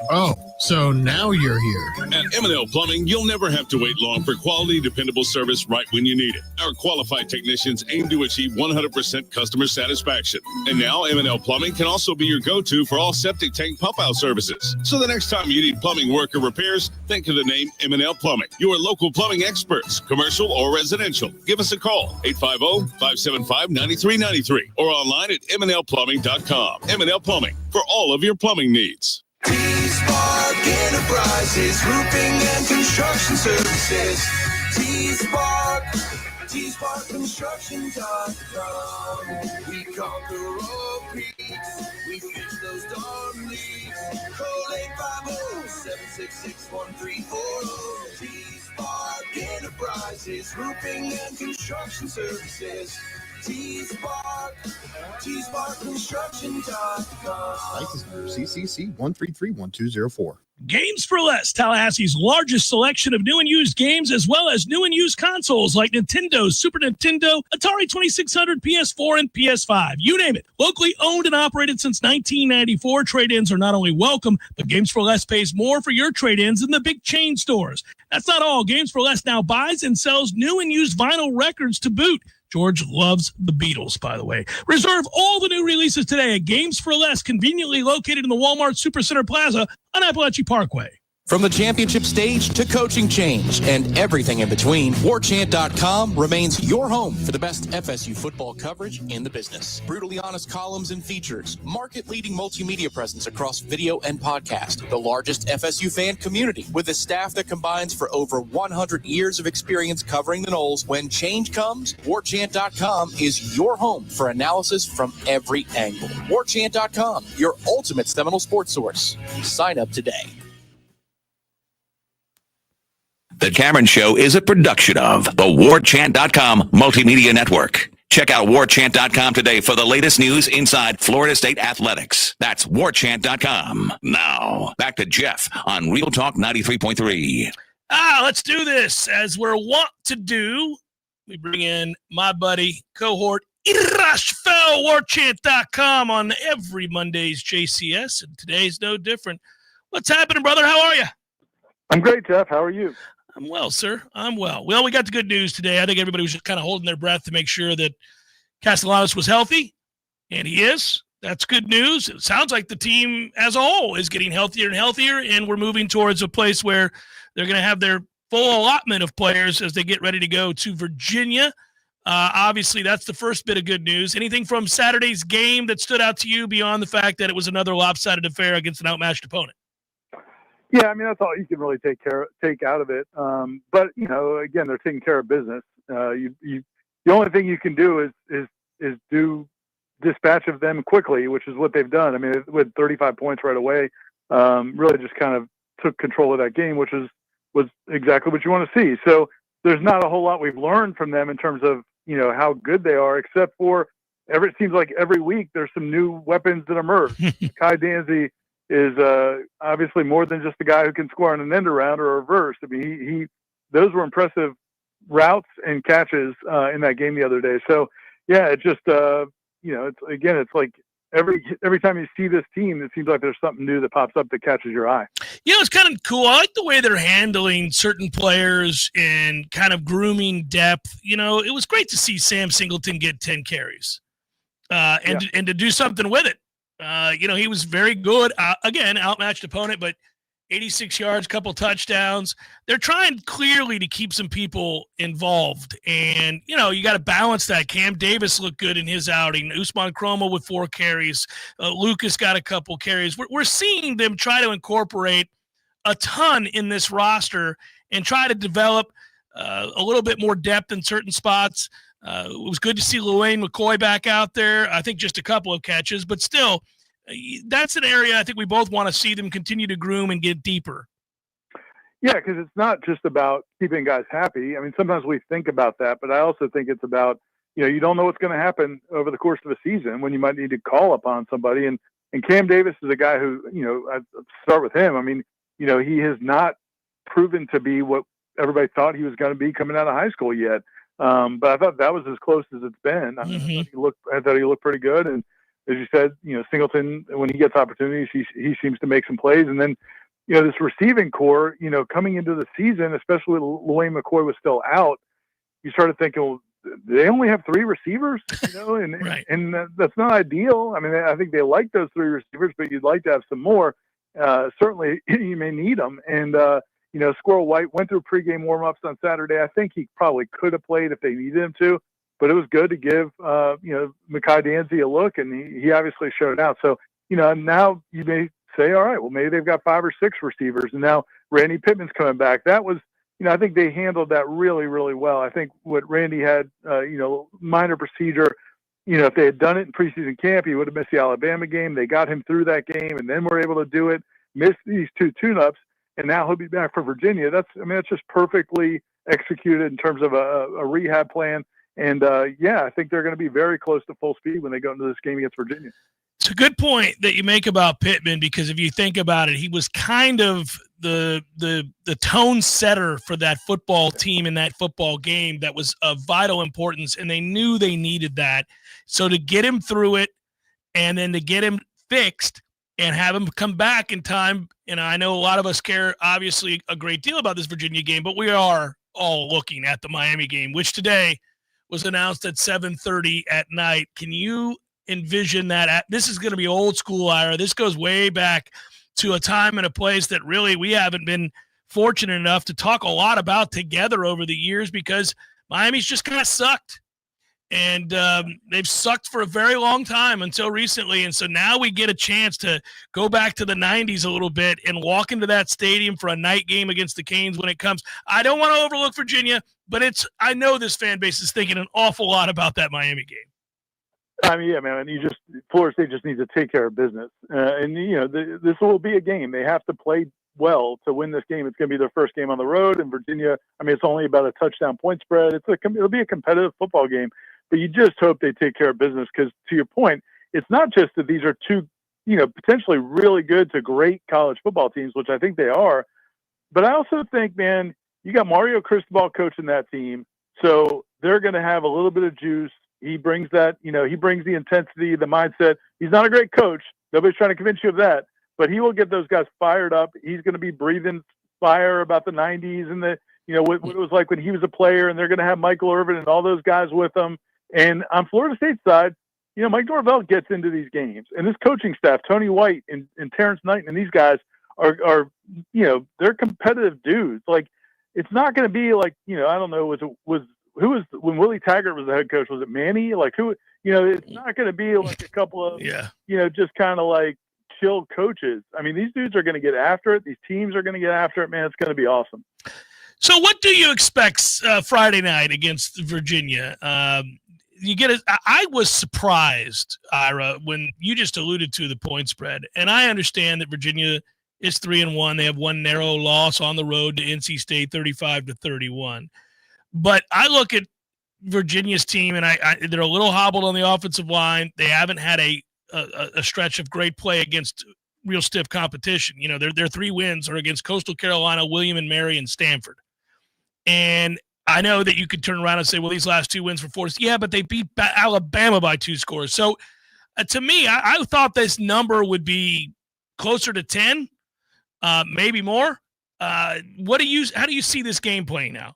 Oh, so now you're here. At M&L Plumbing, you'll never have to wait long for quality, dependable service right when you need it. Our qualified technicians aim to achieve 100% customer satisfaction. And now M&L Plumbing can also be your go-to for all septic tank pump-out services. So the next time you need plumbing work or repairs, think of the name M&L Plumbing. Your local plumbing experts, commercial or residential. Give us a call, 850-575-9393, or online at mnlplumbing.com. M&L Plumbing, for all of your plumbing needs. T-Spark Enterprises, roofing and construction services. T-Spark Construction.com. We conquer all peaks. We fix those dark leaks. Call 850-766-1340. T-Spark Enterprises, roofing and construction services. T-Spark Construction.com. License number CCC 1331204. Games for Less, Tallahassee's largest selection of new and used games, as well as new and used consoles like Nintendo, Super Nintendo, Atari 2600, PS4, and PS5. You name it. Locally owned and operated since 1994, trade-ins are not only welcome, but Games for Less pays more for your trade-ins than the big chain stores. That's not all. Games for Less now buys and sells new and used vinyl records to boot. George loves the Beatles, by the way. Reserve all the new releases today at Games for Less, conveniently located in the Walmart Supercenter Plaza on Appalachia Parkway. From the championship stage to coaching change and everything in between, Warchant.com remains your home for the best FSU football coverage in the business. Brutally honest columns and features, market-leading multimedia presence across video and podcast, the largest FSU fan community with a staff that combines for over 100 years of experience covering the Noles. When change comes, Warchant.com is your home for analysis from every angle. Warchant.com, your ultimate Seminole sports source. Sign up today. The Cameron Show is a production of the Warchant.com Multimedia Network. Check out Warchant.com today for the latest news inside Florida State athletics. That's Warchant.com. Now, back to Jeff on Real Talk 93.3. Let's do this. As we're wont to do, we bring in my buddy, cohort, Irashfel, Warchant.com on every Monday's JCS, and today's no different. What's happening, brother? How are you? I'm great, Jeff. How are you? I'm well, sir. I'm well. Well, we got the good news today. I think everybody was just kind of holding their breath to make sure that Castellanos was healthy, and he is. That's good news. It sounds like the team as a whole is getting healthier and healthier, and we're moving towards a place where they're going to have their full allotment of players as they get ready to go to Virginia. Obviously, that's the first bit of good news. Anything from Saturday's game that stood out to you beyond the fact that it was another lopsided affair against an outmatched opponent? Yeah, I mean, that's all you can really take out of it. But, again, they're taking care of business. The only thing you can do is do dispatch of them quickly, which is what they've done. I mean, with 35 points right away, really just kind of took control of that game, which was exactly what you want to see. So there's not a whole lot we've learned from them in terms of, how good they are, except for it seems like every week there's some new weapons that emerge. Kai Danzy is obviously more than just a guy who can score on an end around or a reverse. I mean, those were impressive routes and catches in that game the other day. So yeah, it just it's like every time you see this team, it seems like there's something new that pops up that catches your eye. It's kind of cool. I like the way they're handling certain players and kind of grooming depth. It was great to see Sam Singleton get 10 carries and to do something with it. He was very good. Again, outmatched opponent, but 86 yards, couple touchdowns. They're trying clearly to keep some people involved. And, you got to balance that. Cam Davis looked good in his outing. Usman Chroma with 4 carries. Lucas got a couple carries. We're seeing them try to incorporate a ton in this roster and try to develop a little bit more depth in certain spots. It was good to see Luane McCoy back out there. I think just a couple of catches, but still, that's an area I think we both want to see them continue to groom and get deeper. Yeah, because it's not just about keeping guys happy. I mean, sometimes we think about that, but I also think it's about, you don't know what's going to happen over the course of a season when you might need to call upon somebody. And Cam Davis is a guy who, I'd start with him. I mean, he has not proven to be what everybody thought he was going to be coming out of high school yet. But I thought that was as close as it's been. I thought he looked pretty good. And as you said, Singleton, when he gets opportunities, he seems to make some plays. And then, this receiving core, coming into the season, especially when Luane McCoy was still out, you started thinking, well, they only have 3 receivers, and right. And that's not ideal. I mean, I think they like those 3 receivers, but you'd like to have some more. Certainly, you may need them. And Squirrel White went through pregame warm-ups on Saturday. I think he probably could have played if they needed him to, but it was good to give, Mekhi Danzy a look, and he obviously showed out. So, now you may say, all right, well, maybe they've got 5 or 6 receivers, and now Randy Pittman's coming back. That was, I think they handled that really, really well. I think what Randy had, minor procedure, if they had done it in preseason camp, he would have missed the Alabama game. They got him through that game, and then were able to do it, missed these 2 tune-ups, and now he'll be back for Virginia. That's just perfectly executed in terms of a rehab plan. And, I think they're going to be very close to full speed when they go into this game against Virginia. It's a good point that you make about Pittman, because if you think about it, he was kind of the tone setter for that football team in that football game that was of vital importance, and they knew they needed that. So to get him through it and then to get him fixed and have him come back in time, I know a lot of us care, obviously, a great deal about this Virginia game, but we are all looking at the Miami game, which today was announced at 7:30 at night. Can you envision that? This is going to be old school, Ira. This goes way back to a time and a place that really we haven't been fortunate enough to talk a lot about together over the years, because Miami's just kind of sucked. And they've sucked for a very long time until recently. And so now we get a chance to go back to the 90s a little bit and walk into that stadium for a night game against the Canes when it comes. I don't want to overlook Virginia, but I know this fan base is thinking an awful lot about that Miami game. I mean, yeah, man, Florida State just needs to take care of business. This will be a game. They have to play well to win this game. It's going to be their first game on the road. And Virginia, I mean, it's only about a touchdown point spread. It'll be a competitive football game. But you just hope they take care of business because, to your point, it's not just that these are two, potentially really good to great college football teams, which I think they are. But I also think, man, you got Mario Cristobal coaching that team, so they're going to have a little bit of juice. He brings that, he brings the intensity, the mindset. He's not a great coach. Nobody's trying to convince you of that. But he will get those guys fired up. He's going to be breathing fire about the 90s and what it was like when he was a player, and they're going to have Michael Irvin and all those guys with them. And on Florida State's side, Mike Norvell gets into these games, and this coaching staff, Tony White and Terrence Knight and these guys are they're competitive dudes. Like, it's not going to be like, I don't know, when Willie Taggart was the head coach, was it Manny? Like, who, it's not going to be like a couple of, just kind of like chill coaches. I mean, these dudes are going to get after it. These teams are going to get after it, man. It's going to be awesome. So what do you expect Friday night against Virginia? I was surprised, Ira, when you just alluded to the point spread. And I understand that Virginia is 3-1. They have one narrow loss on the road to NC State, 35-31. But I look at Virginia's team, and they're a little hobbled on the offensive line. They haven't had a stretch of great play against real stiff competition. Their 3 wins are against Coastal Carolina, William and Mary, and Stanford. And I know that you could turn around and say, well, these last 2 wins for Florida State. Yeah, but they beat Alabama by 2 scores. So to me, I thought this number would be closer to 10, maybe more. How do you see this game playing now?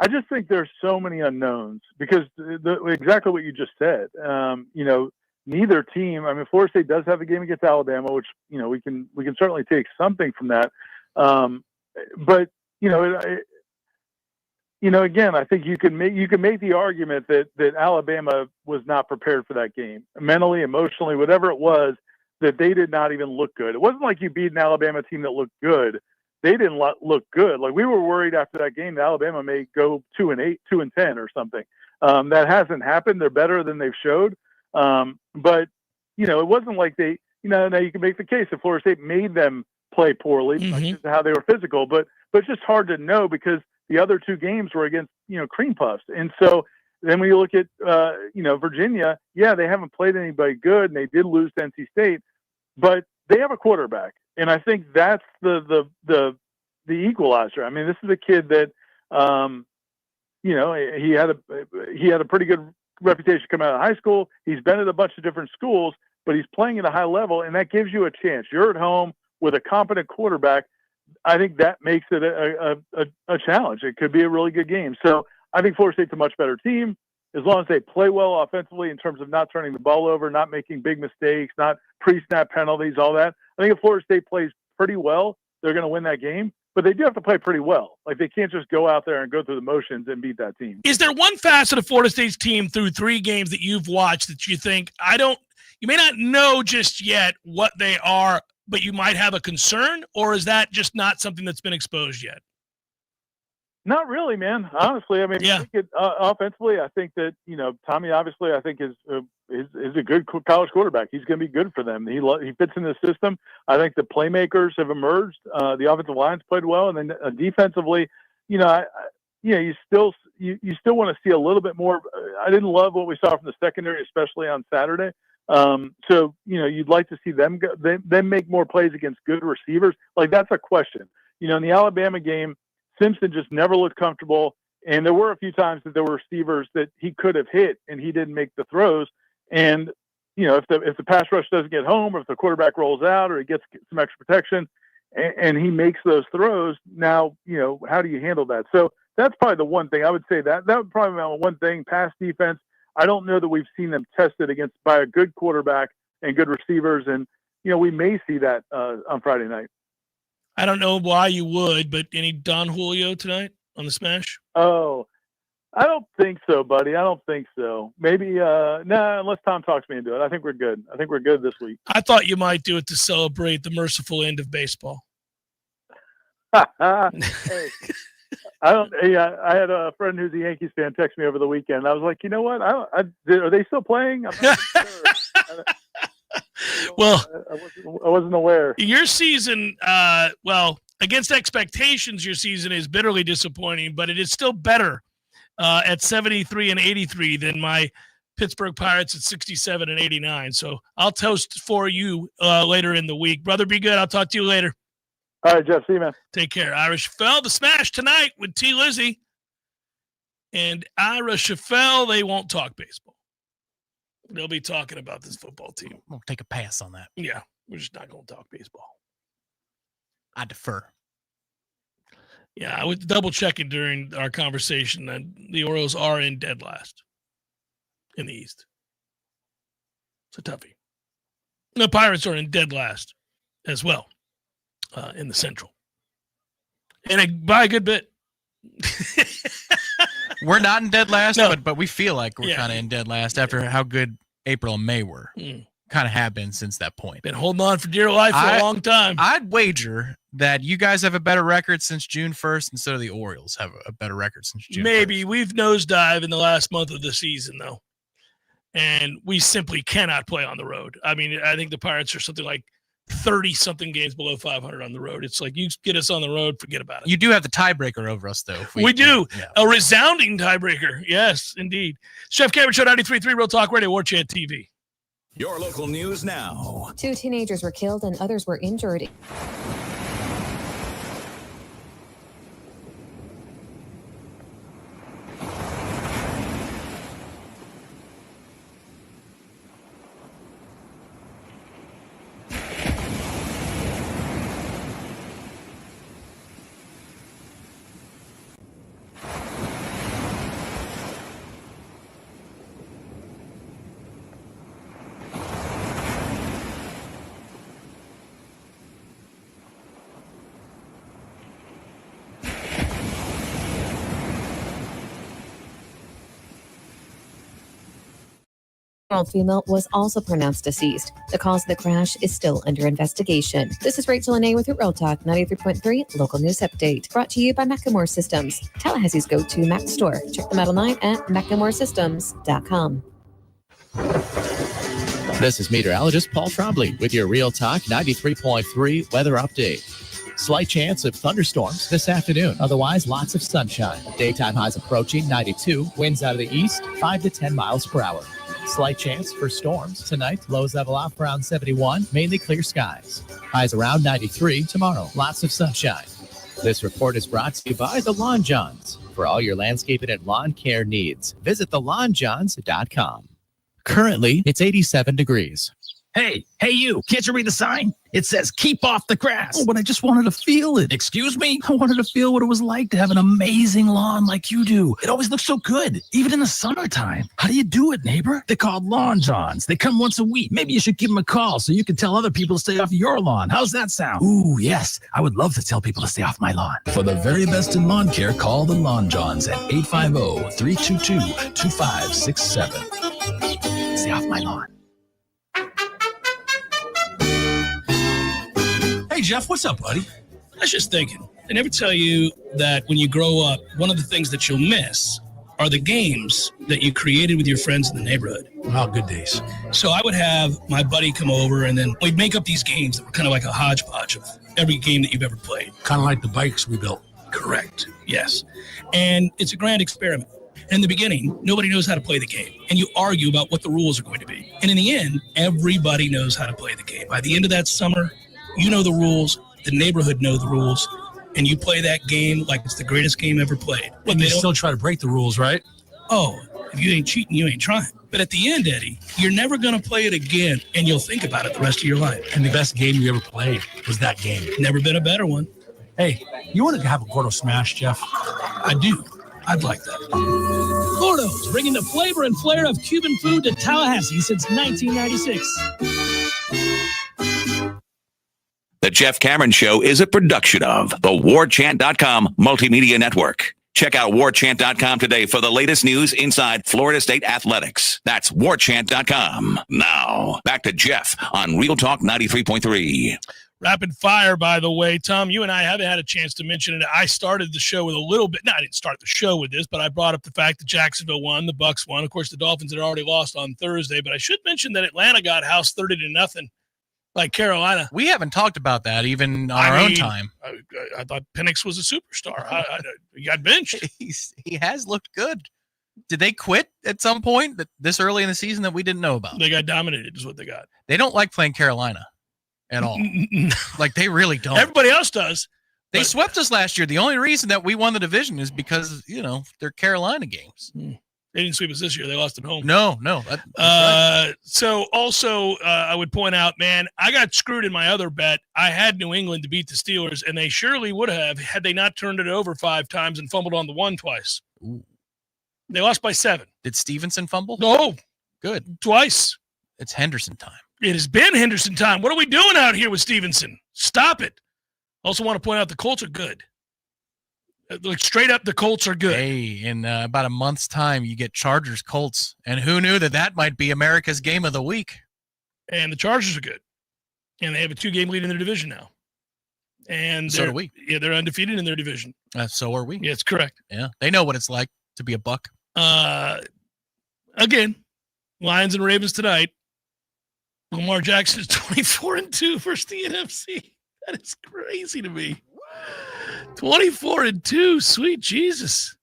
I just think there's so many unknowns because exactly what you just said. Neither team. I mean, Florida State does have a game against Alabama, which we can certainly take something from that. But again, I think you can make the argument that Alabama was not prepared for that game, mentally, emotionally, whatever it was, that they did not even look good. It wasn't like you beat an Alabama team that looked good. They didn't look good. Like, we were worried after that game that Alabama may go 2-8, 2-10 or something. That hasn't happened. They're better than they've showed. But it wasn't like they, now you can make the case that Florida State made them play poorly, like just how they were physical, but it's just hard to know because the other 2 games were against, cream puffs. And so then when you look at, Virginia, yeah, they haven't played anybody good, and they did lose to NC State, but they have a quarterback. And I think that's the equalizer. I mean, this is a kid that, he had a pretty good reputation coming out of high school. He's been at a bunch of different schools, but he's playing at a high level, and that gives you a chance. You're at home with a competent quarterback. I think that makes it a challenge. It could be a really good game. So I think Florida State's a much better team as long as they play well offensively in terms of not turning the ball over, not making big mistakes, not pre-snap penalties, all that. I think if Florida State plays pretty well, they're going to win that game. But they do have to play pretty well. Like, they can't just go out there and go through the motions and beat that team. Is there one facet of Florida State's team through 3 games that you've watched that you think, you may not know just yet what they are, but you might have a concern, or is that just not something that's been exposed yet? Not really, man. Honestly, I mean, I think offensively, I think that Tommy obviously I think is a good college quarterback. He's going to be good for them. He fits in the system. I think the playmakers have emerged. The offensive line's played well, and then defensively, you still want to see a little bit more. I didn't love what we saw from the secondary, especially on Saturday. So you'd like to see them make more plays against good receivers. Like, that's a question. In the Alabama game, Simpson just never looked comfortable, and there were a few times that there were receivers that he could have hit and he didn't make the throws. And if the pass rush doesn't get home, or if the quarterback rolls out, or he gets some extra protection, and he makes those throws, now how do you handle that? So that's probably the one thing I would say. That would probably be the one thing. Pass defense, I don't know that we've seen them tested by a good quarterback and good receivers. And we may see that on Friday night. I don't know why you would, but any Don Julio tonight on the Smash? Oh, I don't think so, buddy. I don't think so. Maybe, unless Tom talks me into it. I think we're good. I think we're good this week. I thought you might do it to celebrate the merciful end of baseball. Hey, I had a friend who's a Yankees fan text me over the weekend. I was like, you know what? Are they still playing? I'm not sure. Well, I wasn't aware. Your season, against expectations, your season is bitterly disappointing, but it is still better at 73 and 83 than my Pittsburgh Pirates at 67 and 89. So I'll toast for you later in the week. Brother, be good. I'll talk to you later. All right, Jeff. See you, man. Take care. Ira Chaffel, the Smash tonight with T. Lizzie. And Ira Chaffel, they won't talk baseball. They'll be talking about this football team. We'll take a pass on that. Yeah, we're just not going to talk baseball. I defer. Yeah, I was double checking during our conversation that the Orioles are in dead last in the East. It's a toughie. The Pirates are in dead last as well in the Central. And by a good bit. We're not in dead last, No. but we feel like we're kind of in dead last after how good April and May were. Kind of have been since that point. Been holding on for dear life for a long time. I'd wager that you guys have a better record since June 1st instead of the Orioles have a better record since June 1st. Maybe. We've nosedived in the last month of the season, though. And we simply cannot play on the road. I mean, I think the Pirates are something like 30-something games below 500 on the road. It's like, you get us on the road, forget about it. You do have the tiebreaker over us, though. We do. Yeah. A resounding tiebreaker. Yes, indeed. Chef Cameron Show 93.3 Real Talk Radio, Warchant TV. Your local news now. 2 teenagers were killed and others were injured. Female was also pronounced deceased. The cause of the crash is still under investigation. This is Rachel Anay with your Real Talk 93.3 Local News Update. Brought to you by Macklemore Systems, Tallahassee's go-to Mac store. Check them out online at MacklemoreSystems.com. This is meteorologist Paul Trombley with your Real Talk 93.3 weather update. Slight chance of thunderstorms this afternoon. Otherwise, lots of sunshine. Daytime highs approaching 92. Winds out of the east, 5 to 10 miles per hour. Slight chance for storms tonight. Lows level off around 71. Mainly clear skies. Highs around 93 tomorrow. Lots of sunshine. This report is brought to you by the Lawn Johns. For all your landscaping and lawn care needs, visit thelawnjohns.com. Currently, it's 87 degrees. Hey, you, can't you read the sign? It says, keep off the grass. Oh, but I just wanted to feel it. Excuse me? I wanted to feel what it was like to have an amazing lawn like you do. It always looks so good, even in the summertime. How do you do it, neighbor? They're called Lawn Johns. They come once a week. Maybe you should give them a call so you can tell other people to stay off your lawn. How's that sound? Ooh, yes. I would love to tell people to stay off my lawn. For the very best in lawn care, call the Lawn Johns at 850-322-2567. Stay off my lawn. Hey, Jeff, what's up, buddy? I was just thinking, they never tell you that when you grow up, one of the things that you'll miss are the games that you created with your friends in the neighborhood. Oh, good days. So I would have my buddy come over, and then we'd make up these games that were kind of like a hodgepodge of every game that you've ever played. Kind of like the bikes we built. Correct, yes. And it's a grand experiment. In the beginning, nobody knows how to play the game, and you argue about what the rules are going to be. And in the end, everybody knows how to play the game. By the end of that summer, you know the rules, the neighborhood know the rules, and you play that game like it's the greatest game ever played. But they still try to break the rules, right? Oh, if you ain't cheating, you ain't trying. But at the end, Eddie, you're never going to play it again, and you'll think about it the rest of your life. And the best game you ever played was that game. Never been a better one. Hey, you want to have a Gordo Smash, Jeff? I do. I'd like that. Gordo's, bringing the flavor and flair of Cuban food to Tallahassee since 1996. Jeff Cameron Show is a production of the Warchant.com Multimedia Network. Check out Warchant.com today for the latest news inside Florida State athletics. That's Warchant.com. Now, back to Jeff on Real Talk 93.3. Rapid fire, by the way. Tom, you and I haven't had a chance to mention it. I started the show with a little bit. No, I didn't start the show with this, but I brought up the fact that Jacksonville won, the Bucs won. Of course, the Dolphins had already lost on Thursday, but I should mention that Atlanta got housed 30-0 by Carolina. We haven't talked about that even on our own time. I thought Penix was a superstar. He got benched. He has looked good. Did they quit at some point this early in the season that we didn't know about? They got dominated is what they got. They don't like playing Carolina at all. Like, they really don't. Everybody else does. They swept us last year. The only reason that we won the division is because, they're Carolina games. They didn't sweep us this year. They lost at home. No. Right. So also, I would point out, man, I got screwed in my other bet. I had New England to beat the Steelers, and they surely would have had they not turned it over 5 times and fumbled on the one twice. Ooh. They lost by 7. Did Stevenson fumble? No. Good. Twice. It's Henderson time. It has been Henderson time. What are we doing out here with Stevenson? Stop it. Also want to point out the Colts are good. Like, straight up, the Colts are good. Hey, in about a month's time, you get Chargers Colts. And who knew that might be America's game of the week? And the Chargers are good. And they have a 2-game lead in their division now. And so do we. Yeah, they're undefeated in their division. So are we. Yeah, it's correct. Yeah, they know what it's like to be a Buck. Again, Lions and Ravens tonight. Lamar Jackson is 24-2 versus the NFC. That is crazy to me. 24-2, sweet Jesus.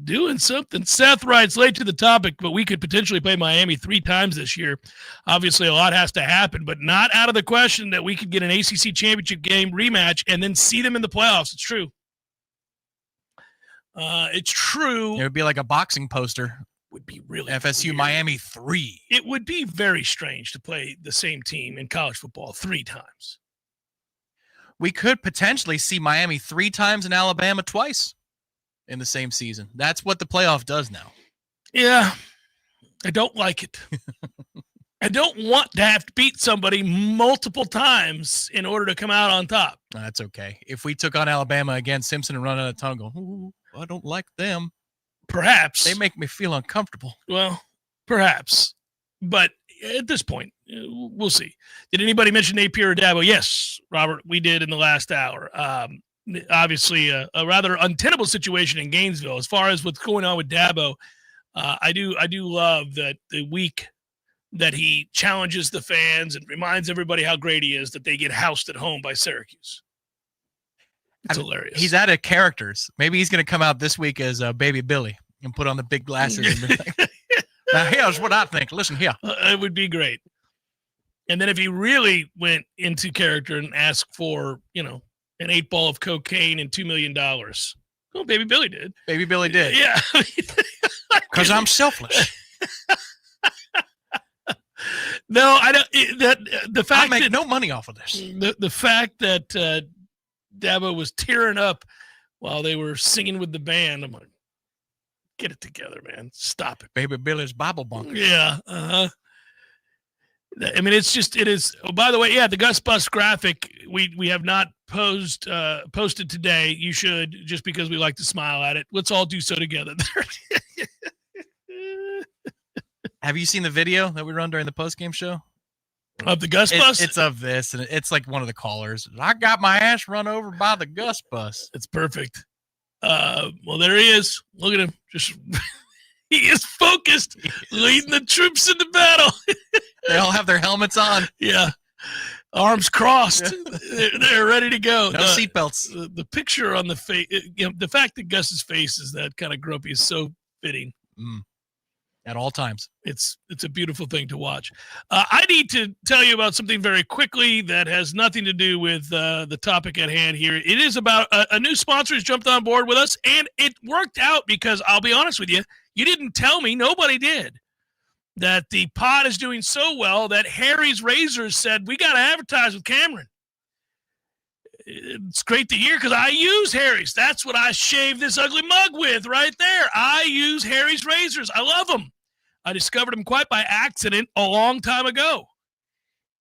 Doing something. Seth writes, late to the topic, but we could potentially play Miami 3 times this year. Obviously, a lot has to happen, but not out of the question that we could get an ACC championship game rematch and then see them in the playoffs. It's true. It's true. It would be like a boxing poster. Would be really FSU weird. Miami 3. It would be very strange to play the same team in college football 3 times. We could potentially see Miami 3 times and Alabama twice in the same season. That's what the playoff does now. Yeah, I don't like it. I don't want to have to beat somebody multiple times in order to come out on top. That's okay. If we took on Alabama against Simpson and run out of time, go, ooh, I don't like them. Perhaps. They make me feel uncomfortable. Well, perhaps. But at this point, we'll see. Did anybody mention Napier or Dabo? Yes, Robert, we did in the last hour. Obviously, a rather untenable situation in Gainesville. As far as what's going on with Dabo, I do love that the week that he challenges the fans and reminds everybody how great he is, that they get housed at home by Syracuse. It's hilarious. He's out of characters. Maybe he's going to come out this week as Baby Billy and put on the big glasses. And be like, now, here's what I think. Listen here. It would be great. And then if he really went into character and asked for, an 8-ball of cocaine and $2 million. Well, Baby Billy did. Baby Billy did. Yeah. Because I'm selfless. No, I don't. The fact I make no money off of this. The fact that Dabo was tearing up while they were singing with the band, I'm like, get it together, man. Stop it. Baby Billy's Bible bunker. Yeah. I mean, it is. Oh, by the way, yeah, the Gus Bus graphic we have not posted today. You should, just because we like to smile at it. Let's all do so together. Have you seen the video that we run during the postgame show? Of the Gus Bus? It's of this, and it's like one of the callers. I got my ass run over by the Gus Bus. It's perfect. Well, there he is. Look at him. Just he is focused, leading the troops into battle. They all have their helmets on. Yeah. Arms crossed. Yeah. They're ready to go. No seatbelts. The picture on the face, the fact that Gus's face is that kind of grumpy is so fitting. At all times. It's a beautiful thing to watch. I need to tell you about something very quickly that has nothing to do with the topic at hand here. It is about a new sponsor who's jumped on board with us, and it worked out because I'll be honest with you, you didn't tell me, nobody did, that the pod is doing so well that Harry's Razors said, we got to advertise with Cameron. It's great to hear because I use Harry's. That's what I shave this ugly mug with right there. I use Harry's Razors. I love them. I discovered them quite by accident a long time ago.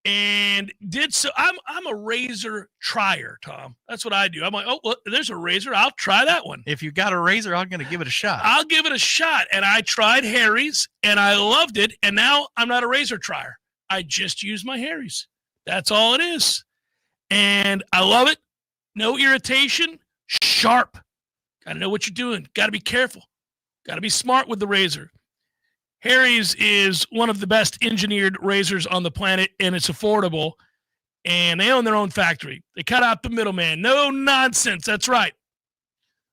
and did so. I'm a razor trier, Tom. That's what I do. I'm like, oh, well, there's a razor. I'll try that one. If you got a razor, I'm going to give it a shot. I'll give it a shot. And I tried Harry's, and I loved it. And now I'm not a razor trier. I just use my Harry's. That's all it is. And I love it. No irritation. Sharp. Got to know what you're doing. Got to be careful. Got to be smart with the razor. Harry's is one of the best engineered razors on the planet, and it's affordable. And they own their own factory. They cut out the middleman. No nonsense. That's right.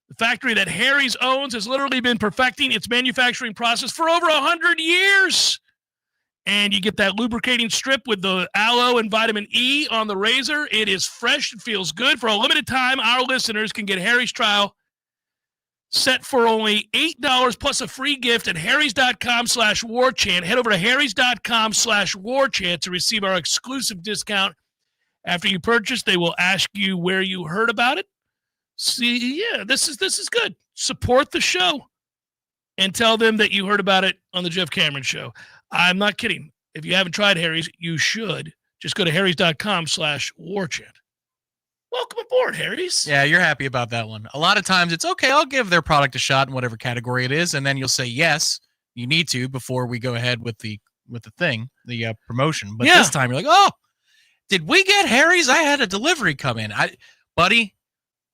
The factory that Harry's owns has literally been perfecting its manufacturing process for over 100 years. And you get that lubricating strip with the aloe and vitamin E on the razor. It is fresh. It feels good. For a limited time, our listeners can get Harry's trial set for only $8 plus a free gift at harrys.com/warchant. Head over to harrys.com/warchant to receive our exclusive discount. After you purchase, they will ask you where you heard about it. See, yeah, this is good. Support the show and tell them that you heard about it on the Jeff Cameron Show. I'm not kidding. If you haven't tried Harry's, you should. Just go to harrys.com/warchant. Welcome aboard, Harry's. Yeah, you're happy about that one. A lot of times it's okay, I'll give their product a shot in whatever category it is, and then you'll say yes, you need to before we go ahead with the promotion. But this time you're like, oh, did we get Harry's? I had a delivery come in. Buddy,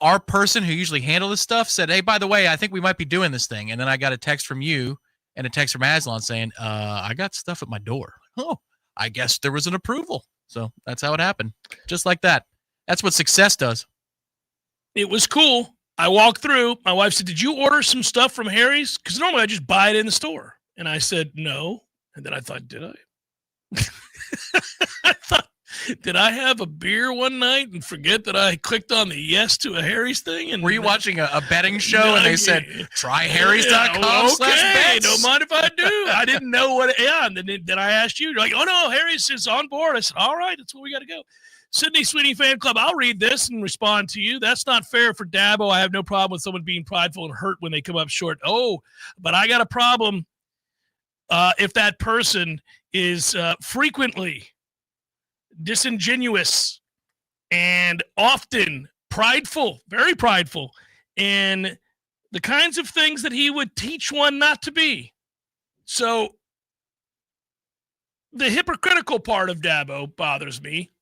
our person who usually handles this stuff said, hey, by the way, I think we might be doing this thing. And then I got a text from you and a text from Aslan saying, I got stuff at my door. Oh, I guess there was an approval. So that's how it happened. Just like that. That's what success does. It was cool. I walked through. My wife said, did you order some stuff from Harry's? Because normally I just buy it in the store. And I said, no. And then I thought, did I? I thought, did I have a beer one night and forget that I clicked on the yes to a Harry's thing? And were you watching a betting show and they said, try harrys.com/bets? Okay, don't mind if I do. I didn't know what. Yeah, and then I asked you. You're like, oh, no, Harry's is on board. I said, all right, that's where we got to go. Sydney Swinney Fan Club, I'll read this and respond to you. That's not fair for Dabo. I have no problem with someone being prideful and hurt when they come up short. Oh, but I got a problem if that person is frequently disingenuous and often prideful, very prideful, in the kinds of things that he would teach one not to be. So the hypocritical part of Dabo bothers me.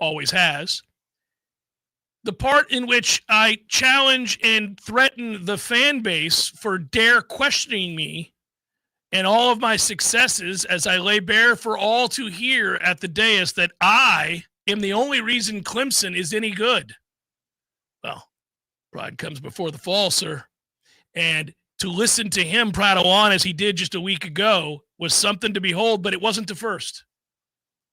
Always has. The part in which I challenge and threaten the fan base for dare questioning me and all of my successes as I lay bare for all to hear at the dais that I am the only reason Clemson is any good. Well, pride comes before the fall, sir. And to listen to him prattle on as he did just a week ago was something to behold, but it wasn't the first.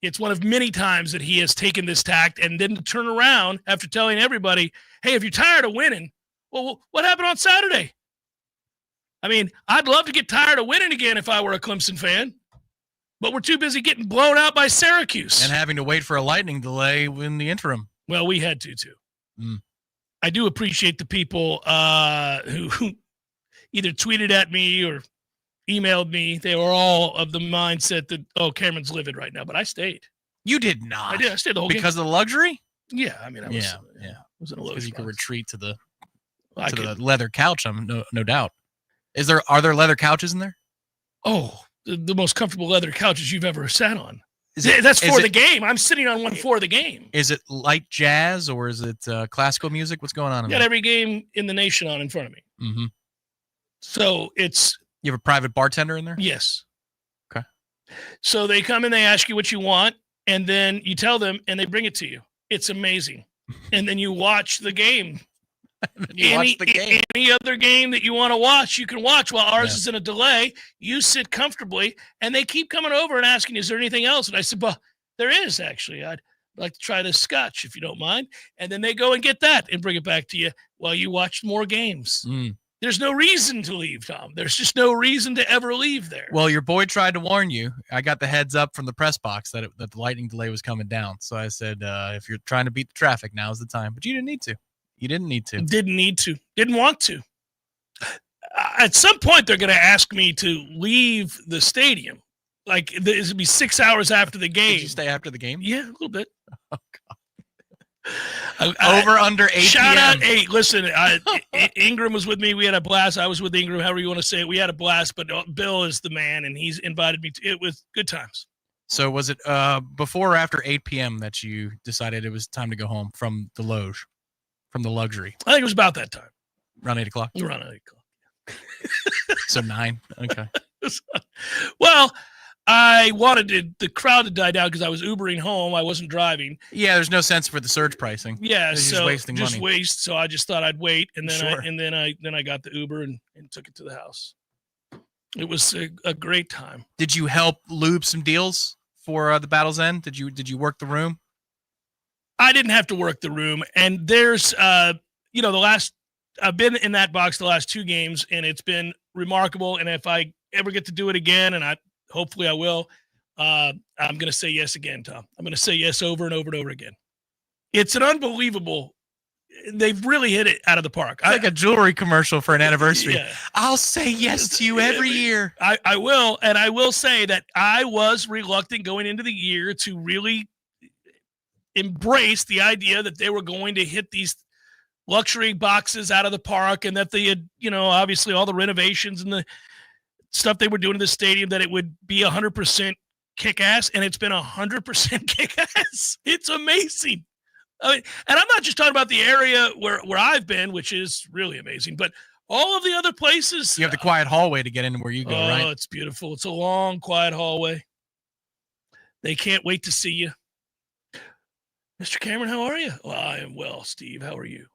It's one of many times that he has taken this tact and then to turn around after telling everybody, hey, if you're tired of winning, well, what happened on Saturday? I mean, I'd love to get tired of winning again if I were a Clemson fan, but we're too busy getting blown out by Syracuse. And having to wait for a lightning delay in the interim. Well, we had to, too. I do appreciate the people who either tweeted at me or emailed me. They were all of the mindset that, oh, Cameron's livid right now, but I stayed. You did not. I did. I stayed the whole game. Because of the luxury? Yeah. I mean, I was, yeah. Was in a low because you could spot. retreat to the leather couch. No doubt. Are there leather couches in there? Oh, the most comfortable leather couches you've ever sat on. That's for the game. I'm sitting on one for the game. Is it light jazz or is it classical music? What's going on in Got there? every game in the nation on in front of me. Mm-hmm. So it's... You have a private bartender in there? Yes. Okay. So they come and they ask you what you want, and then you tell them, and they bring it to you. It's amazing. And then you watch the game. Any other game that you want to watch, you can watch while ours is in a delay. You sit comfortably, and they keep coming over and asking, is there anything else? And I said, well, there is, actually. I'd like to try this scotch, if you don't mind. And then they go and get that and bring it back to you while you watch more games. There's no reason to leave, Tom. There's just no reason to ever leave there. Well, your boy tried to warn you. I got the heads up from the press box that the lightning delay was coming down. So I said, if you're trying to beat the traffic, now's the time. But you didn't need to. You didn't need to. Didn't need to. Didn't want to. At some point, they're going to ask me to leave the stadium. Like this would be 6 hours after the game. Did you stay after the game? Yeah, a little bit. Oh, God. Over under 8 Shout PM. out 8. Listen, Ingram was with me. We had a blast. I was with Ingram, however you want to say it. We had a blast, but Bill is the man, and he's invited me to it. Was good times. So was it before or after 8 p.m. that you decided it was time to go home from the loge, from the luxury? I think it was about that time. Around 8 o'clock? Around 8 o'clock. So 9. Okay. Well, I wanted the crowd to die down because I was Ubering home. I wasn't driving. Yeah, there's no sense for the surge pricing. Yeah, It's so just wasting money. waste. So I just thought I'd wait, and then Sure. I got the Uber and took it to the house. It was a great time. Did you help lube some deals for the Battle's End? Did you work the room? I didn't have to work the room, and there's I've been in that box the last 2 games, and it's been remarkable. And if I ever get to do it again, and hopefully I will, I'm going to say yes again, Tom. I'm going to say yes over and over and over again. It's an unbelievable. They've really hit it out of the park. It's like a jewelry commercial for an anniversary. Yeah. I'll say yes to you every year. I will, and I will say that I was reluctant going into the year to really embrace the idea that they were going to hit these luxury boxes out of the park, and that they had, obviously all the renovations and the stuff they were doing in the stadium, that it would be 100% kick-ass, and it's been 100% kick-ass. It's amazing. I mean, and I'm not just talking about the area where I've been, which is really amazing, but all of the other places. You have the quiet hallway to get into where you go, right? Oh, it's beautiful. It's a long, quiet hallway. They can't wait to see you. Mr. Cameron, how are you? Well, I am well, Steve. How are you?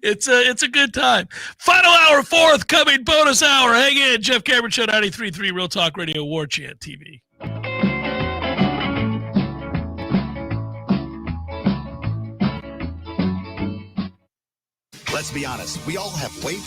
It's a good time. Final hour, 4th coming, bonus hour. Hang in. Jeff Cameron Show, 93.3 Real Talk Radio, Warchant TV. Let's be honest, we all have way too